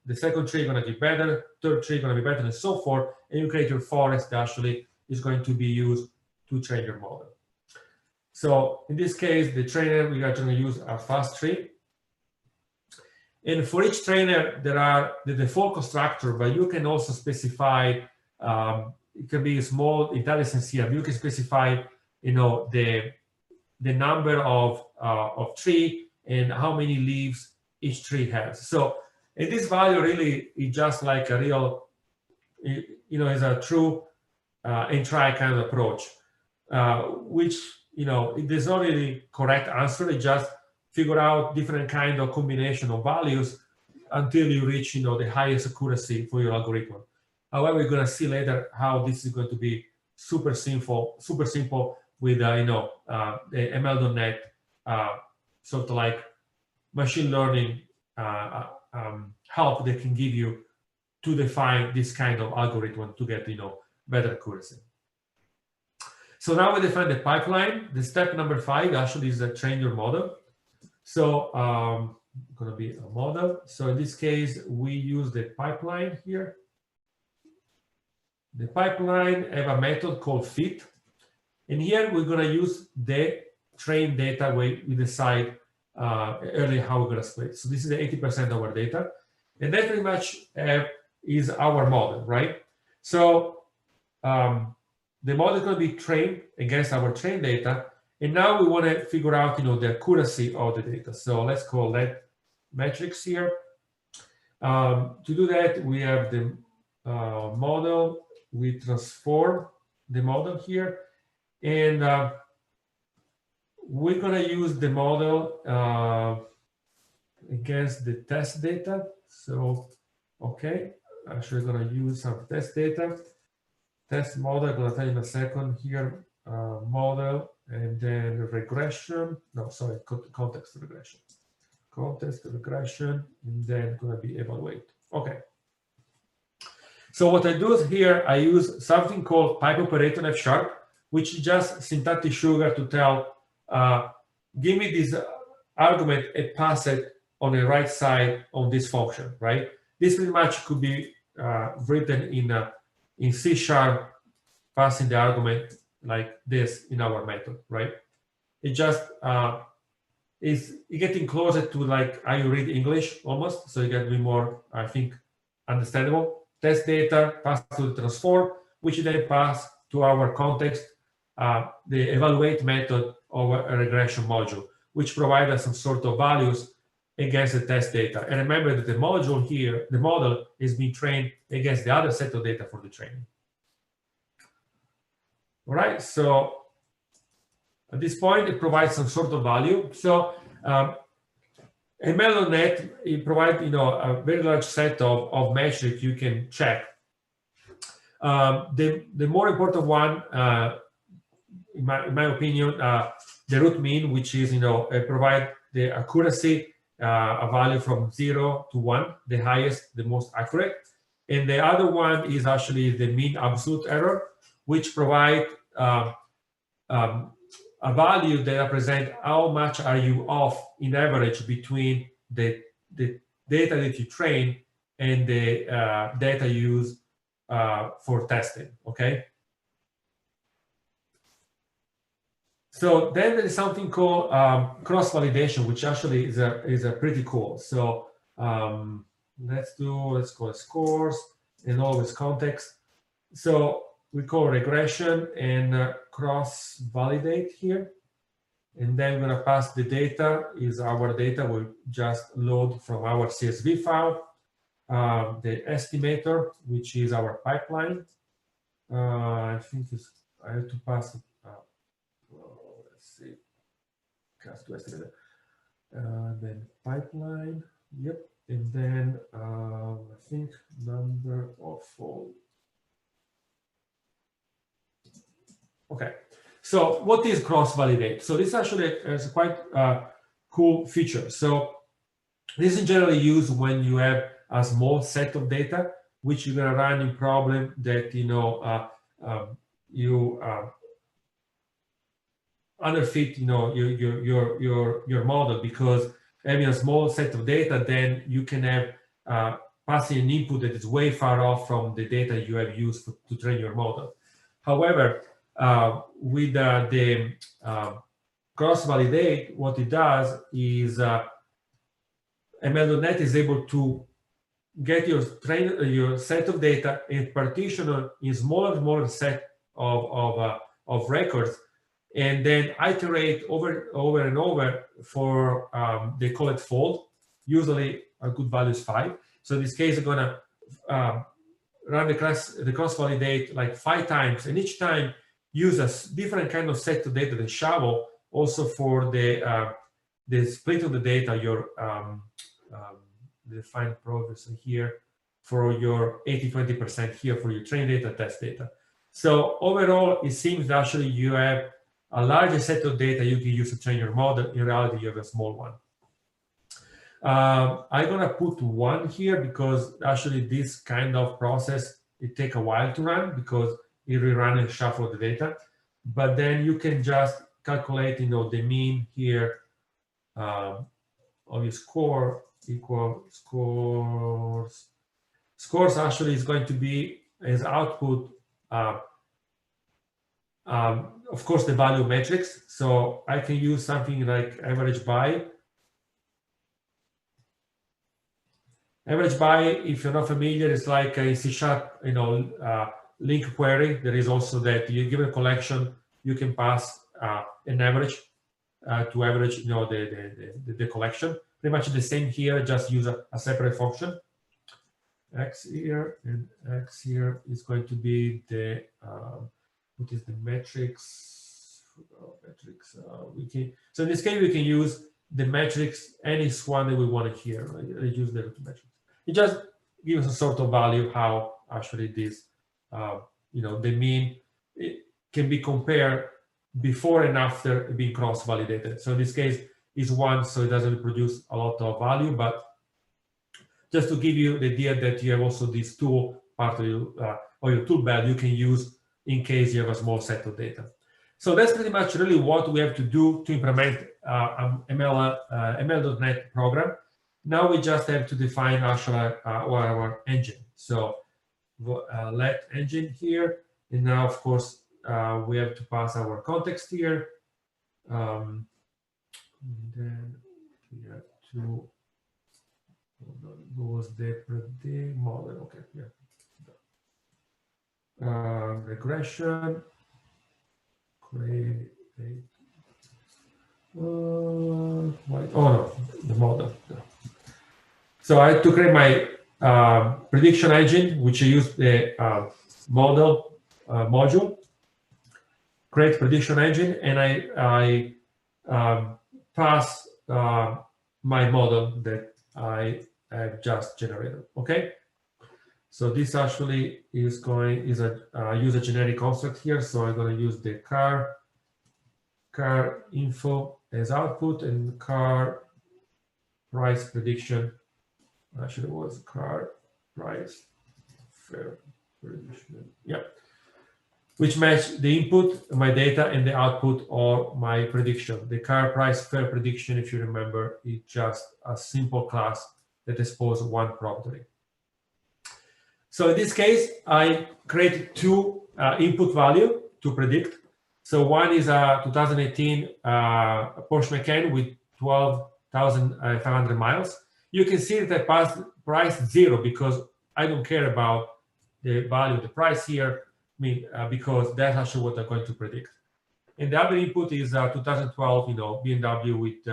the second tree is going to be better, third tree is going to be better, and so forth. And you create your forest that actually is going to be used to train your model. So in this case, the trainer, we are going to use a fast tree. And for each trainer, there are the default constructor, but you can also specify, it can be small intelligence here, but you can specify, the number of tree and how many leaves each tree has. So, and this value really is just like a real, is a true and try kind of approach, which, there's not really correct answer. It's just figure out different kind of combination of values until you reach, the highest accuracy for your algorithm. However, we're going to see later how this is going to be super simple with, the ML.NET sort of like machine learning help they can give you to define this kind of algorithm to get, better accuracy. So now we define the pipeline. The step number 5 actually is train your model. So going to be a model. So in this case, we use the pipeline here. The pipeline have a method called fit. And here we're going to use the train data we decide earlier how we're going to split. So this is the 80% of our data. And that pretty much is our model, right? So the model is going to be trained against our trained data. And now we want to figure out, the accuracy of the data. So let's call that metrics here. To do that, we have the model. We transform the model here. And we're going to use the model against the test data. So, okay, actually going to use some test data. Test model, I'm going to tell you in a second here, model, and then regression. No, sorry, context regression. Context regression, and then going to be evaluate. Okay. So what I do is here, I use something called pipe operator F#, which is just syntactic sugar to tell, give me this argument and pass it on the right side on this function, right? This pretty much could be written in C#, passing the argument like this in our method, right? It just is getting closer to like how you read English almost, so you get to be more, I think, understandable. Test data pass to the transform, which then pass to our context, the evaluate method of a regression module, which provides us some sort of values against the test data. And remember that the module here, the model is being trained against the other set of data for the training. All right, so at this point, it provides some sort of value. So ML.NET, it provides, a very large set of metrics you can check. The more important one, in my opinion, the root mean, which is, provide the accuracy, a value from 0 to 1, the highest, the most accurate. And the other one is actually the mean absolute error, which provide a value that represents how much are you off in average between the data that you train and the data you use for testing, okay? So then there is something called cross-validation, which actually is a pretty cool. So let's call it scores and always context. So we call regression and cross-validate here. And then we're going to pass the data, is our data we just load from our CSV file. The estimator, which is our pipeline. I think I have to pass it. Let's see. Cast to estimator. Then pipeline. Yep. And then I think number of fold. Okay. So what is cross-validate? So this actually is a quite cool feature. So this is generally used when you have a small set of data, which you're going to run in problem that you underfit your model, because having a small set of data, then you can have passing an input that is way far off from the data you have used to train your model. However, with the cross-validate, what it does is ML.NET is able to get your set of data and partition in smaller and smaller set of records, and then iterate over and over for they call it fold. Usually a good value is 5. So in this case, I'm going to run the cross-validate like 5 times, and each time use a different kind of set of data, the shovel, also for the the split of the data, your defined progress here for your 80-20% here for your train data, test data. So overall, it seems that actually you have a larger set of data you can use to train your model. In reality, you have a small one. I'm gonna put 1 here because actually this kind of process, it takes a while to run because it rerun and shuffle the data. But then you can just calculate, the mean here of your score equal scores. Scores actually is going to be as output, of course, the value metrics. So I can use something like average by. Average by, if you're not familiar, is like a C#, link query. There is also that you give a collection, you can pass an average to average, the collection. Pretty much the same here, just use a separate function. X here and X here is going to be the what is the metrics? So in this case we can use the metrics, any one that we want here. Right? I use the metrics. It just gives a sort of value how actually this, the mean, it can be compared before and after being cross-validated. So in this case, is 1, so it doesn't produce a lot of value, but just to give you the idea that you have also this tool part of your tool belt you can use in case you have a small set of data. So that's pretty much really what we have to do to implement ML.NET program. Now we just have to define actually our engine. So let engine here, and now of course we have to pass our context here. And then we have to was the predict model. Okay, yeah. Regression. Create. Oh no, the model. So I had to create my prediction engine, which I use the model module. Create prediction engine, and I pass my model that I have just generated. Okay. So this actually is use a generic construct here. So I'm going to use the car info as output and car price prediction. Actually, it was car price fair prediction. Yeah. Which match the input, my data, and the output or my prediction. The car price fair prediction, if you remember, is just a simple class that exposes one property. So in this case, I create 2 input value to predict. So one is a 2018 Porsche Macan with 12,500 miles. You can see that I passed price 0 because I don't care about the value of the price here. Because that's actually what I'm going to predict. And the other input is 2012, BMW with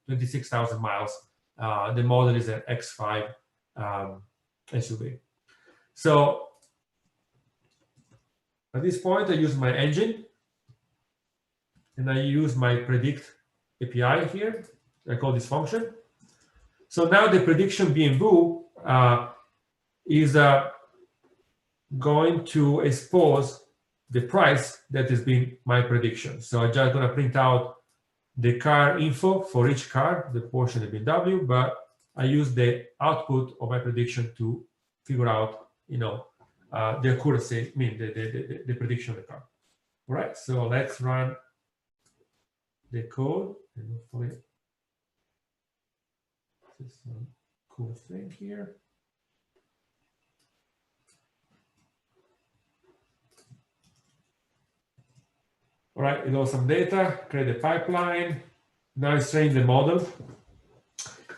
26,000 miles. The model is an X5 SUV. So at this point, I use my engine, and I use my predict API here. I call this function. So now the prediction BMV is going to expose the price that has been my prediction. So I'm just going to print out the car info for each car, the Porsche and the BMW, but I use the output of my prediction to figure out, the accuracy, the prediction of the car. All right, so let's run the code, and hopefully this is some cool thing here. All right, it loads some data, create a pipeline. Now it's training the model.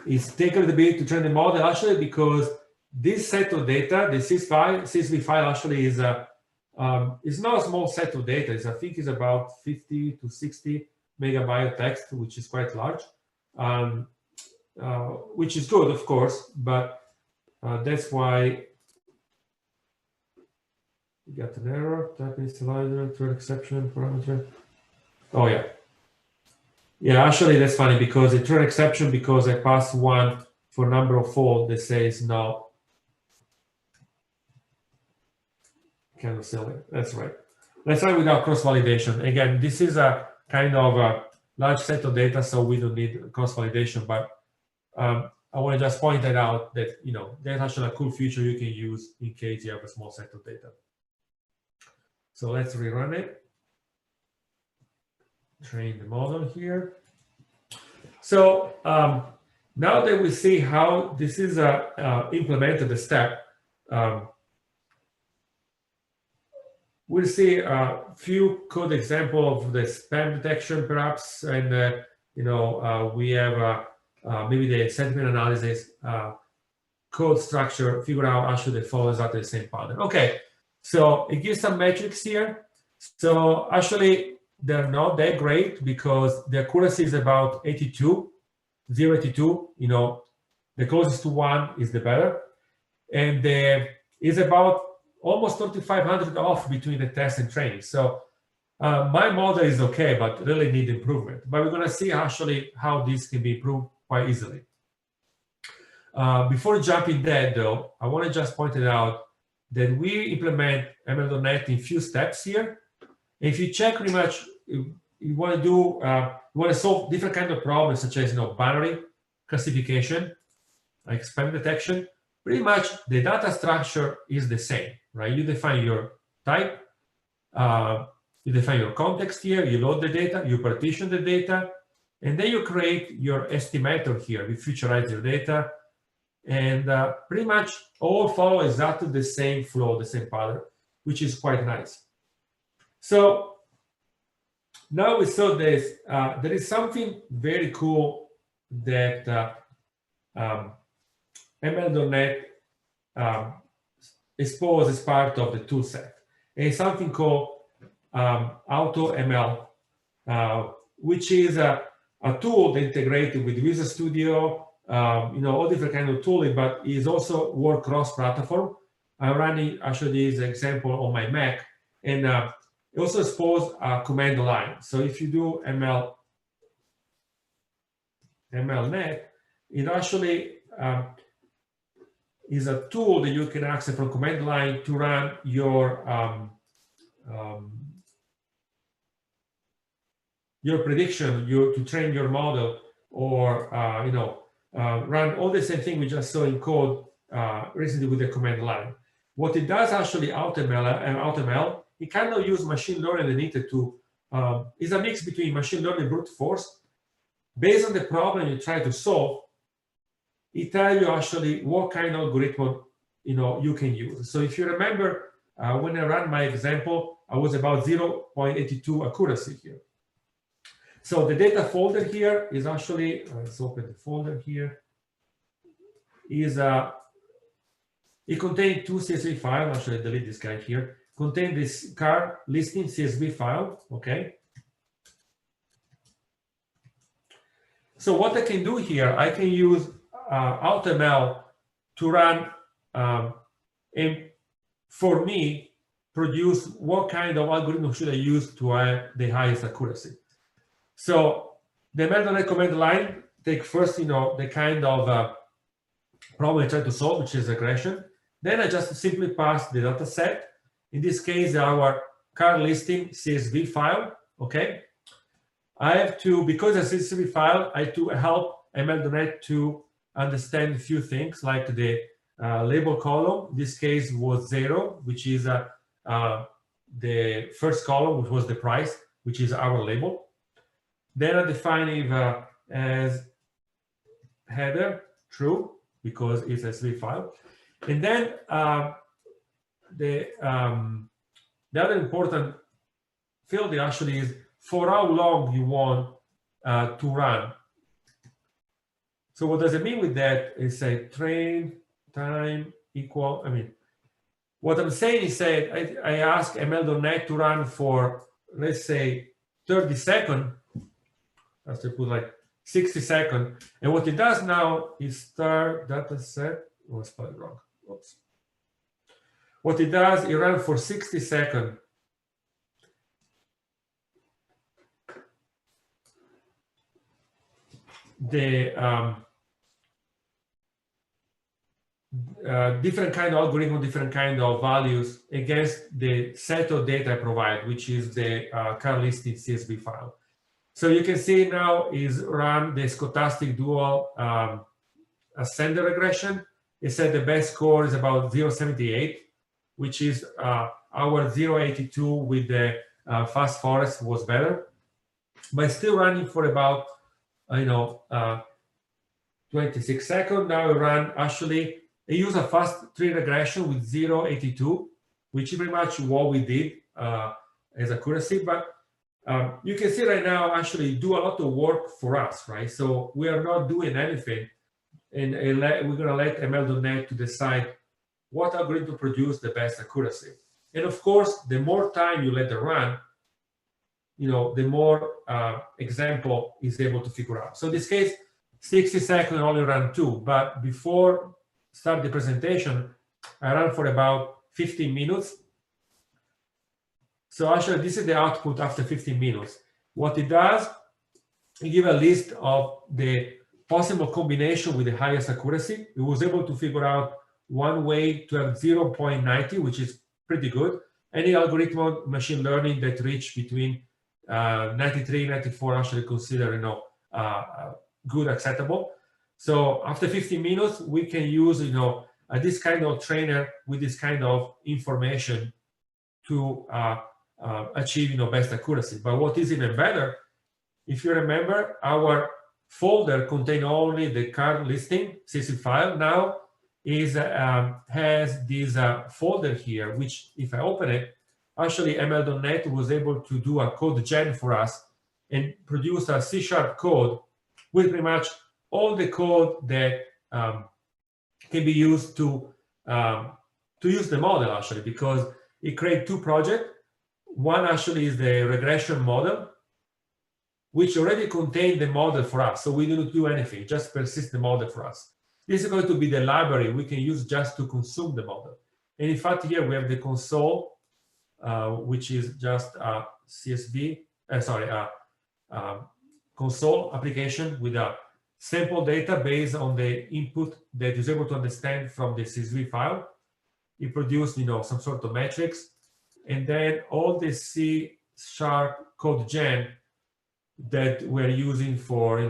It's taken a little bit to train the model actually because this set of data, the CSV file actually is it's not a small set of data. I think it's about 50 to 60 megabyte text, which is quite large, which is good, of course, but that's why you got an error. Type initializer, thread exception parameter. Oh yeah. Yeah, actually, that's funny because it threw an exception because I passed one for number of fold that says no. Kind of silly. That's right. Let's try without cross-validation. Again, this is a kind of a large set of data, so we don't need cross-validation. But I want to just point that out that, you know, that's actually a cool feature you can use in case you have a small set of data. So let's rerun it. Train the model here. So now that we see how this is implemented, the step, we'll see a few code examples of the spam detection, perhaps, and you know, we have maybe the sentiment analysis code structure, figure out actually that follows exactly the same pattern. Okay, so it gives some metrics here. So actually, they're not that great because the accuracy is about 82, 0.82. You know, the closest to 1 is the better, and is about almost 3,500 off between the test and training. So my model is okay, but really need improvement. But we're going to see actually how this can be improved quite easily. Before jumping that, though, I want to just point it out that we implement ML.NET in few steps here. If you check pretty much, you want to do, you want to solve different kind of problems, such as, you know, binary classification, like spam detection. Pretty much the data structure is the same, right? You define your type, you define your context here, you load the data, you partition the data, and then you create your estimator here. You featurize your data, and pretty much all follow exactly the same flow, the same pattern, which is quite nice. So now we saw this. There is something very cool that ML.NET exposed as part of the toolset. And it's something called AutoML, which is a tool that integrated with Visual Studio, you know, all different kind of tooling, but is also work cross-platform. I'm running actually this example on my Mac, and it also exposes a command line. So if you do ML.NET, it actually is a tool that you can access from command line to run your prediction, to train your model, or you know, run all the same thing we just saw in code recently with the command line. What it does actually, AutoML, it kind of use machine learning and needed to, is a mix between machine learning and brute force. Based on the problem you try to solve, it tells you actually what kind of algorithm, you know, you can use. So if you remember, when I ran my example, I was about 0.82 accuracy here. So the data folder here is actually, let's open the folder here, is it contains two CSV files. Actually, delete this guy here. Contain this car listing CSV file, okay? So what I can do here, I can use AutoML to run and for me produce what kind of algorithm should I use to have the highest accuracy. So the ML.NET command line take first, you know, the kind of problem I try to solve, which is regression. Then I just simply pass the data set. In this case, our car listing CSV file, okay? I have to, because it's a CSV file, I have to help ML.NET to understand a few things, like the label column. In this case was 0, which is the first column, which was the price, which is our label. Then I define it as header true, because it's a CSV file. And then the other important field actually is for how long you want to run. So what does it mean with that is say train time equal, I mean, what I'm saying is say I ask ML.NET to run for, let's say, 30 seconds. I have to put like 60 seconds. And what it does now is start data set. Oh, I spelled it wrong. Oops. What it does, it runs for 60 seconds. the different kind of algorithm, different kind of values against the set of data I provide, which is the car listing CSV file. So you can see now is run the stochastic dual ascending regression. It said the best score is about 0.78, which is our 0.82 with the fast forest was better, but it's still running for about 26 seconds. Now we run actually. I use a fast tree regression with 0.82, which is pretty much what we did as accuracy. But you can see right now actually do a lot of work for us, right? So we are not doing anything, and we're going to let ML.NET to decide what algorithm to produce the best accuracy. And of course, the more time you let them run, the more example is able to figure out. So in this case, 60 seconds only run 2, but before start the presentation, I ran for about 15 minutes. So actually, this is the output after 15 minutes. What it does, it gives a list of the possible combination with the highest accuracy. It was able to figure out one way to have 0.90, which is pretty good. Any algorithm machine learning that reach between 93, 94 actually consider good, acceptable. So after 15 minutes, we can use this kind of trainer with this kind of information to achieve best accuracy. But what is even better, if you remember, our folder contained only the car listing CSV file. Now has this folder here, which if I open it, actually ML.NET was able to do a code gen for us and produce a C# code with pretty much all the code that can be used to use the model actually, because it created 2 projects. One actually is the regression model, which already contained the model for us. So we didn't do anything, just persist the model for us. This is going to be the library we can use just to consume the model. And in fact, here we have the console, which is just a CSV, console application with a sample data based on the input that is able to understand from the CSV file. It produced, some sort of metrics, and then all the C# code gen that we're using for,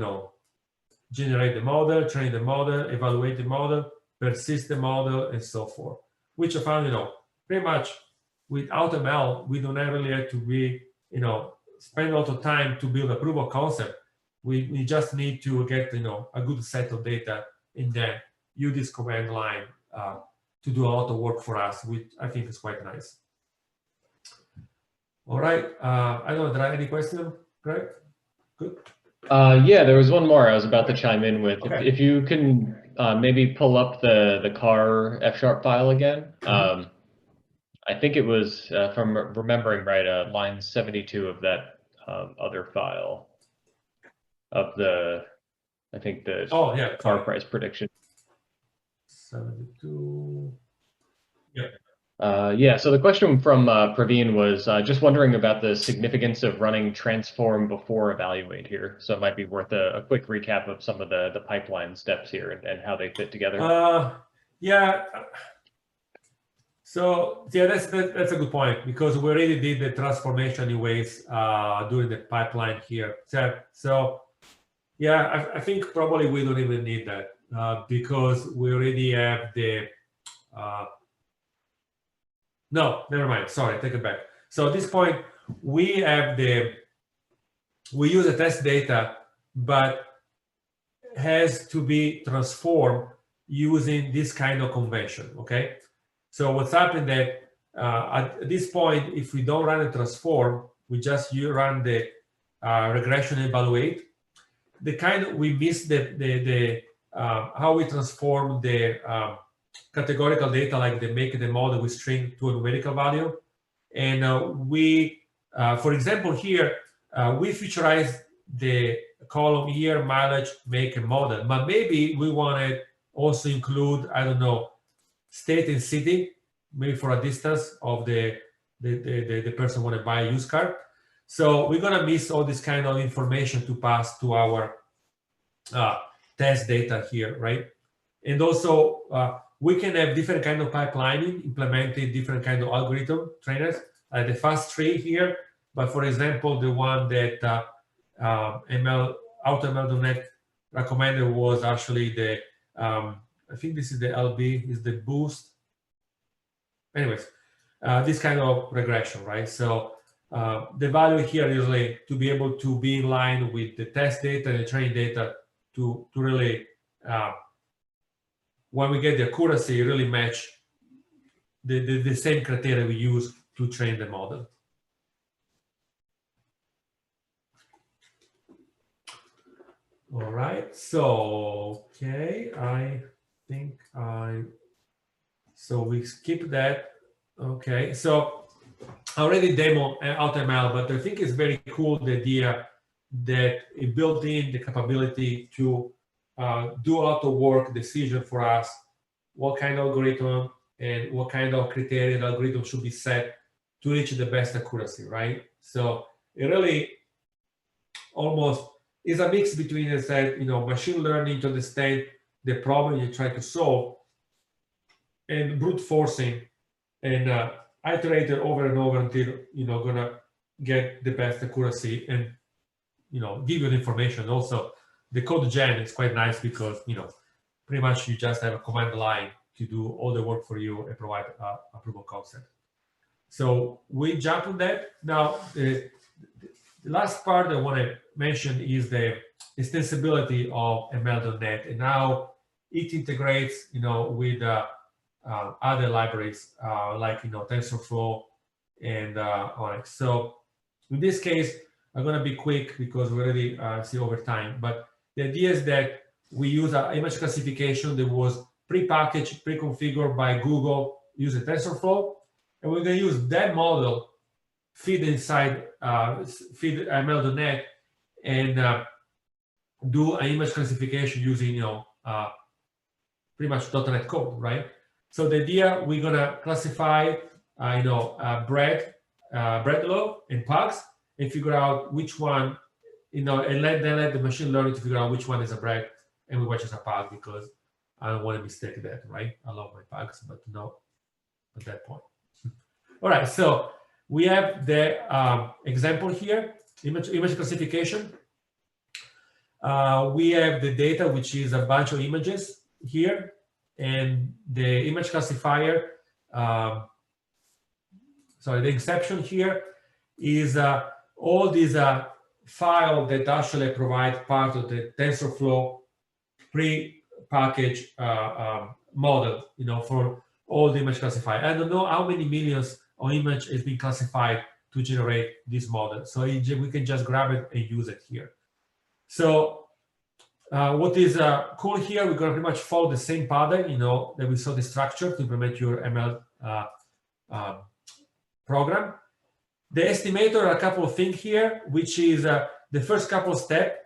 generate the model, train the model, evaluate the model, persist the model, and so forth. Which I found, pretty much without ML, we don't really have to be, spend a lot of time to build a proof of concept. We just need to get a good set of data and then use this command line to do a lot of work for us, which I think is quite nice. All right, I don't know, there are any questions, Greg? Good. Yeah, there was one more I was about to chime in with. Okay. If you can maybe pull up the car F# file again. I think it was, if I'm remembering right, line 72 of that other file of the, I think the car price prediction. 72. Yeah. Yeah, so the question from Praveen was just wondering about the significance of running transform before evaluate here. So it might be worth a quick recap of some of the pipeline steps here and how they fit together. Yeah. So yeah, that's a good point, because we already did the transformation anyways during the pipeline here. So yeah, I think probably we don't even need that because we already have the. No, never mind. Sorry, take it back. So at this point, we use the test data, but has to be transformed using this kind of convention. Okay. So what's happened that at this point, if we don't run a transform, we just run the regression evaluate. We miss the how we transform the categorical data, like the make the model with string to a numerical value. And for example, here, we featureize the column year, mileage, make, and model. But maybe we want to also include, I don't know, state and city, maybe for a distance of the person want to buy a used car. So we're going to miss all this kind of information to pass to our test data here, right? And also we can have different kind of pipelining, implementing different kind of algorithm trainers, like the fast tree here. But for example, the one that AutoML.net recommended was actually the, I think this is the LB, is the boost. Anyways, this kind of regression, right? So the value here is really to be able to be in line with the test data and the training data to really, when we get the accuracy, really match the same criteria we use to train the model. All right, so, okay, I think so we skip that. Okay, so I already demoed AutoML, but I think it's very cool, the idea that it built in the capability to do auto work decision for us, what kind of algorithm and what kind of criteria the algorithm should be set to reach the best accuracy, right? So it really almost is a mix between, as I said, machine learning to understand the problem you try to solve, and brute forcing and iterate it over and over until gonna get the best accuracy and give you the information. Also, the code gen is quite nice because pretty much you just have a command line to do all the work for you and provide a proof of concept. So we jump on that. Now, the last part I want to mention is the extensibility of ML.NET, and now it integrates, with other libraries like TensorFlow and Onyx. So in this case, I'm going to be quick because we already see over time. But the idea is that we use an image classification that was pre-packaged, pre-configured by Google using TensorFlow, and we're going to use that model feed inside feed ML.NET and do an image classification using pretty much .NET code, right? So the idea, we're gonna classify bread loaf and pugs and figure out which one, and then let the machine learning to figure out which one is a bread and which is a pug, because I don't want to mistake that, right? I love my pugs, but no, at that point. All right, so we have the example here, image classification. We have the data, which is a bunch of images here, and the image classifier, sorry, the exception here is all these files that actually provide part of the TensorFlow pre-packaged model, for all the image classifier. I don't know how many millions of image is being classified to generate this model. So we can just grab it and use it here. So what is cool here, we're going to pretty much follow the same pattern, that we saw the structure to implement your ML program. The estimator, a couple of things here, which is the first couple of steps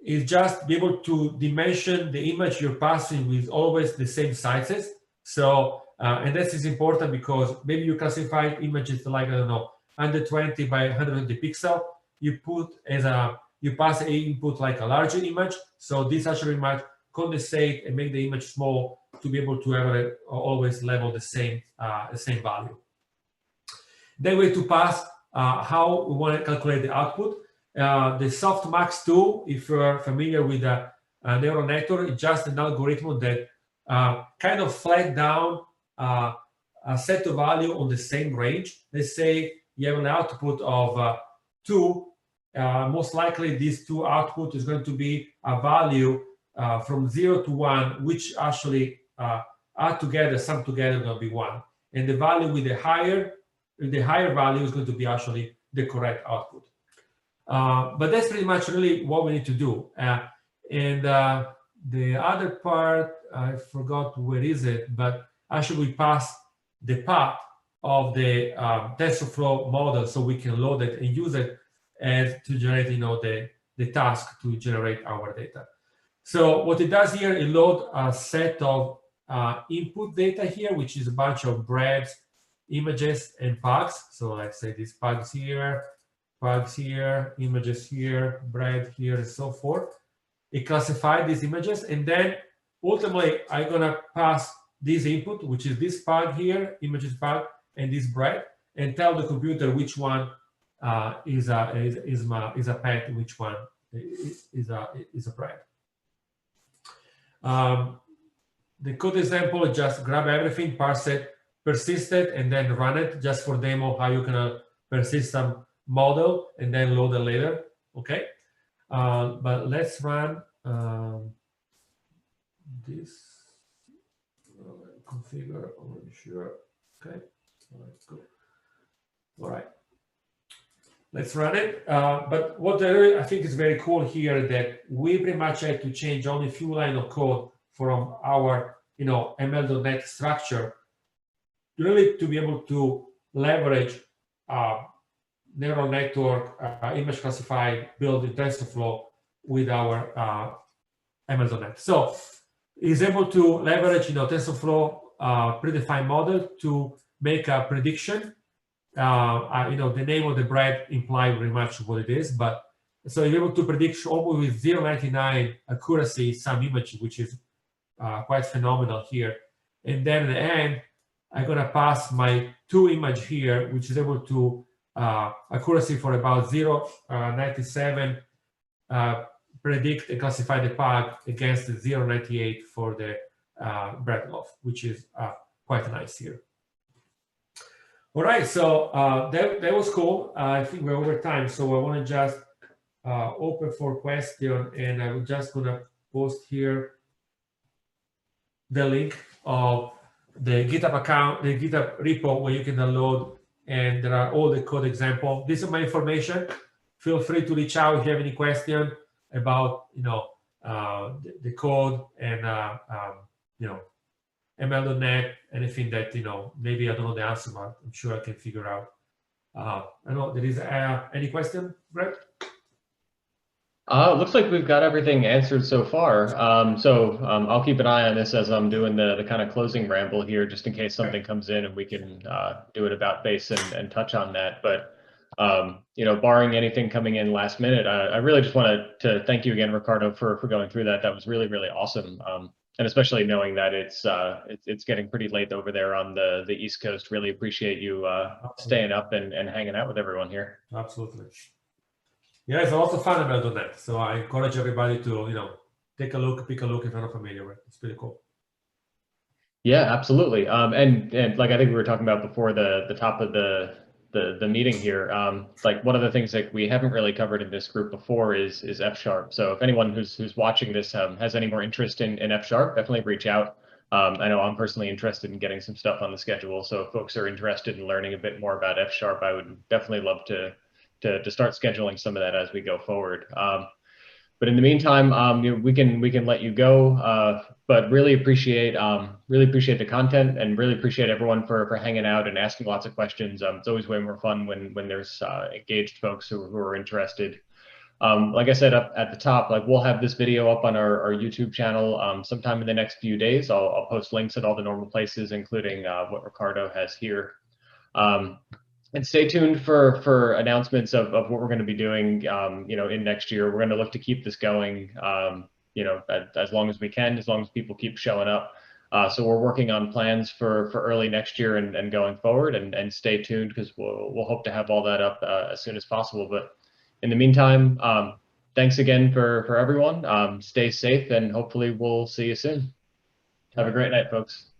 is just be able to dimension the image you're passing with always the same sizes. So, and this is important because maybe you classify images like, I don't know, 120 by 120 pixel. You put as you pass an input like a larger image. So this actually might condensate and make the image small to be able to have always level the same value. Then we have to pass how we want to calculate the output. The softmax tool, if you're familiar with the neural network, it's just an algorithm that kind of flag down a set of value on the same range. Let's say you have an output of 2. Most likely, these 2 output is going to be a value from 0 to 1, which actually add together, sum together, going to be 1. And the value with the higher value is going to be actually the correct output. But that's pretty much really what we need to do. And the other part, I forgot where is it, but actually we pass the path of the TensorFlow model so we can load it and use it as to generate, the task to generate our data. So what it does here, it loads a set of input data here, which is a bunch of breads, images, and pugs. So let's say these pugs here, images here, bread here, and so forth. it classifies these images, and then ultimately I'm gonna pass this input, which is this pag here, images pag, and this bread, and tell the computer which one is a pet, which one is a bread. The code example is just grab everything, parse it, persist it, and then run it, just for demo how you can persist some model and then load it later. Okay, but let's run this. Configure, sure. Okay, all right, cool. All right, let's run it. But what I think is very cool here that we pretty much had to change only a few lines of code from our ML.NET structure, really to be able to leverage neural network image classified built in TensorFlow with our ML.NET. So is able to leverage TensorFlow predefined model to make a prediction. The name of the bread implies very much what it is, but so you're able to predict almost with 0.99 accuracy some image, which is quite phenomenal here. And then at the end, I'm gonna pass my 2 image here, which is able to accuracy for about 0.97 predict and classify the pag against the 0.98 for the bread loaf, which is quite nice here. All right, so that was cool. I think we're over time, so I want to just open for question, and I'm just gonna post here the link of the GitHub account, the GitHub repo where you can download, and there are all the code example. This is my information. Feel free to reach out if you have any question about the code and ML.NET, anything that maybe I don't know the answer, but I'm sure I can figure out. I don't know, there is any question, Brett? Looks like we've got everything answered so far. I'll keep an eye on this as I'm doing the kind of closing ramble here, just in case something comes in and we can do it about face and touch on that. But barring anything coming in last minute, I really just wanted to thank you again, Riccardo, for going through that. That was really, really awesome. And especially knowing that it's getting pretty late over there on the East Coast. Really appreciate you staying up and hanging out with everyone here. Absolutely. Yeah, it's a lot of fun about that. So I encourage everybody to, take a look, pick a look if you're not familiar with it. It's pretty cool. Yeah, absolutely. And like I think we were talking about before the top of the meeting here, like one of the things that we haven't really covered in this group before is F#. So if anyone who's watching this has any more interest in F#, definitely reach out. I know I'm personally interested in getting some stuff on the schedule. So if folks are interested in learning a bit more about F#, I would definitely love to start scheduling some of that as we go forward. But in the meantime, we can let you go. But really appreciate the content, and really appreciate everyone for hanging out and asking lots of questions. It's always way more fun when there's engaged folks who are interested. Like I said up at the top, like we'll have this video up on our YouTube channel sometime in the next few days. I'll post links at all the normal places, including what Riccardo has here. And stay tuned for announcements of what we're going to be doing, in next year. We're going to look to keep this going, as long as we can, as long as people keep showing up. So we're working on plans for early next year and going forward, and stay tuned because we'll hope to have all that up as soon as possible. But in the meantime, thanks again for everyone. Stay safe, and hopefully we'll see you soon. Have a great night, folks.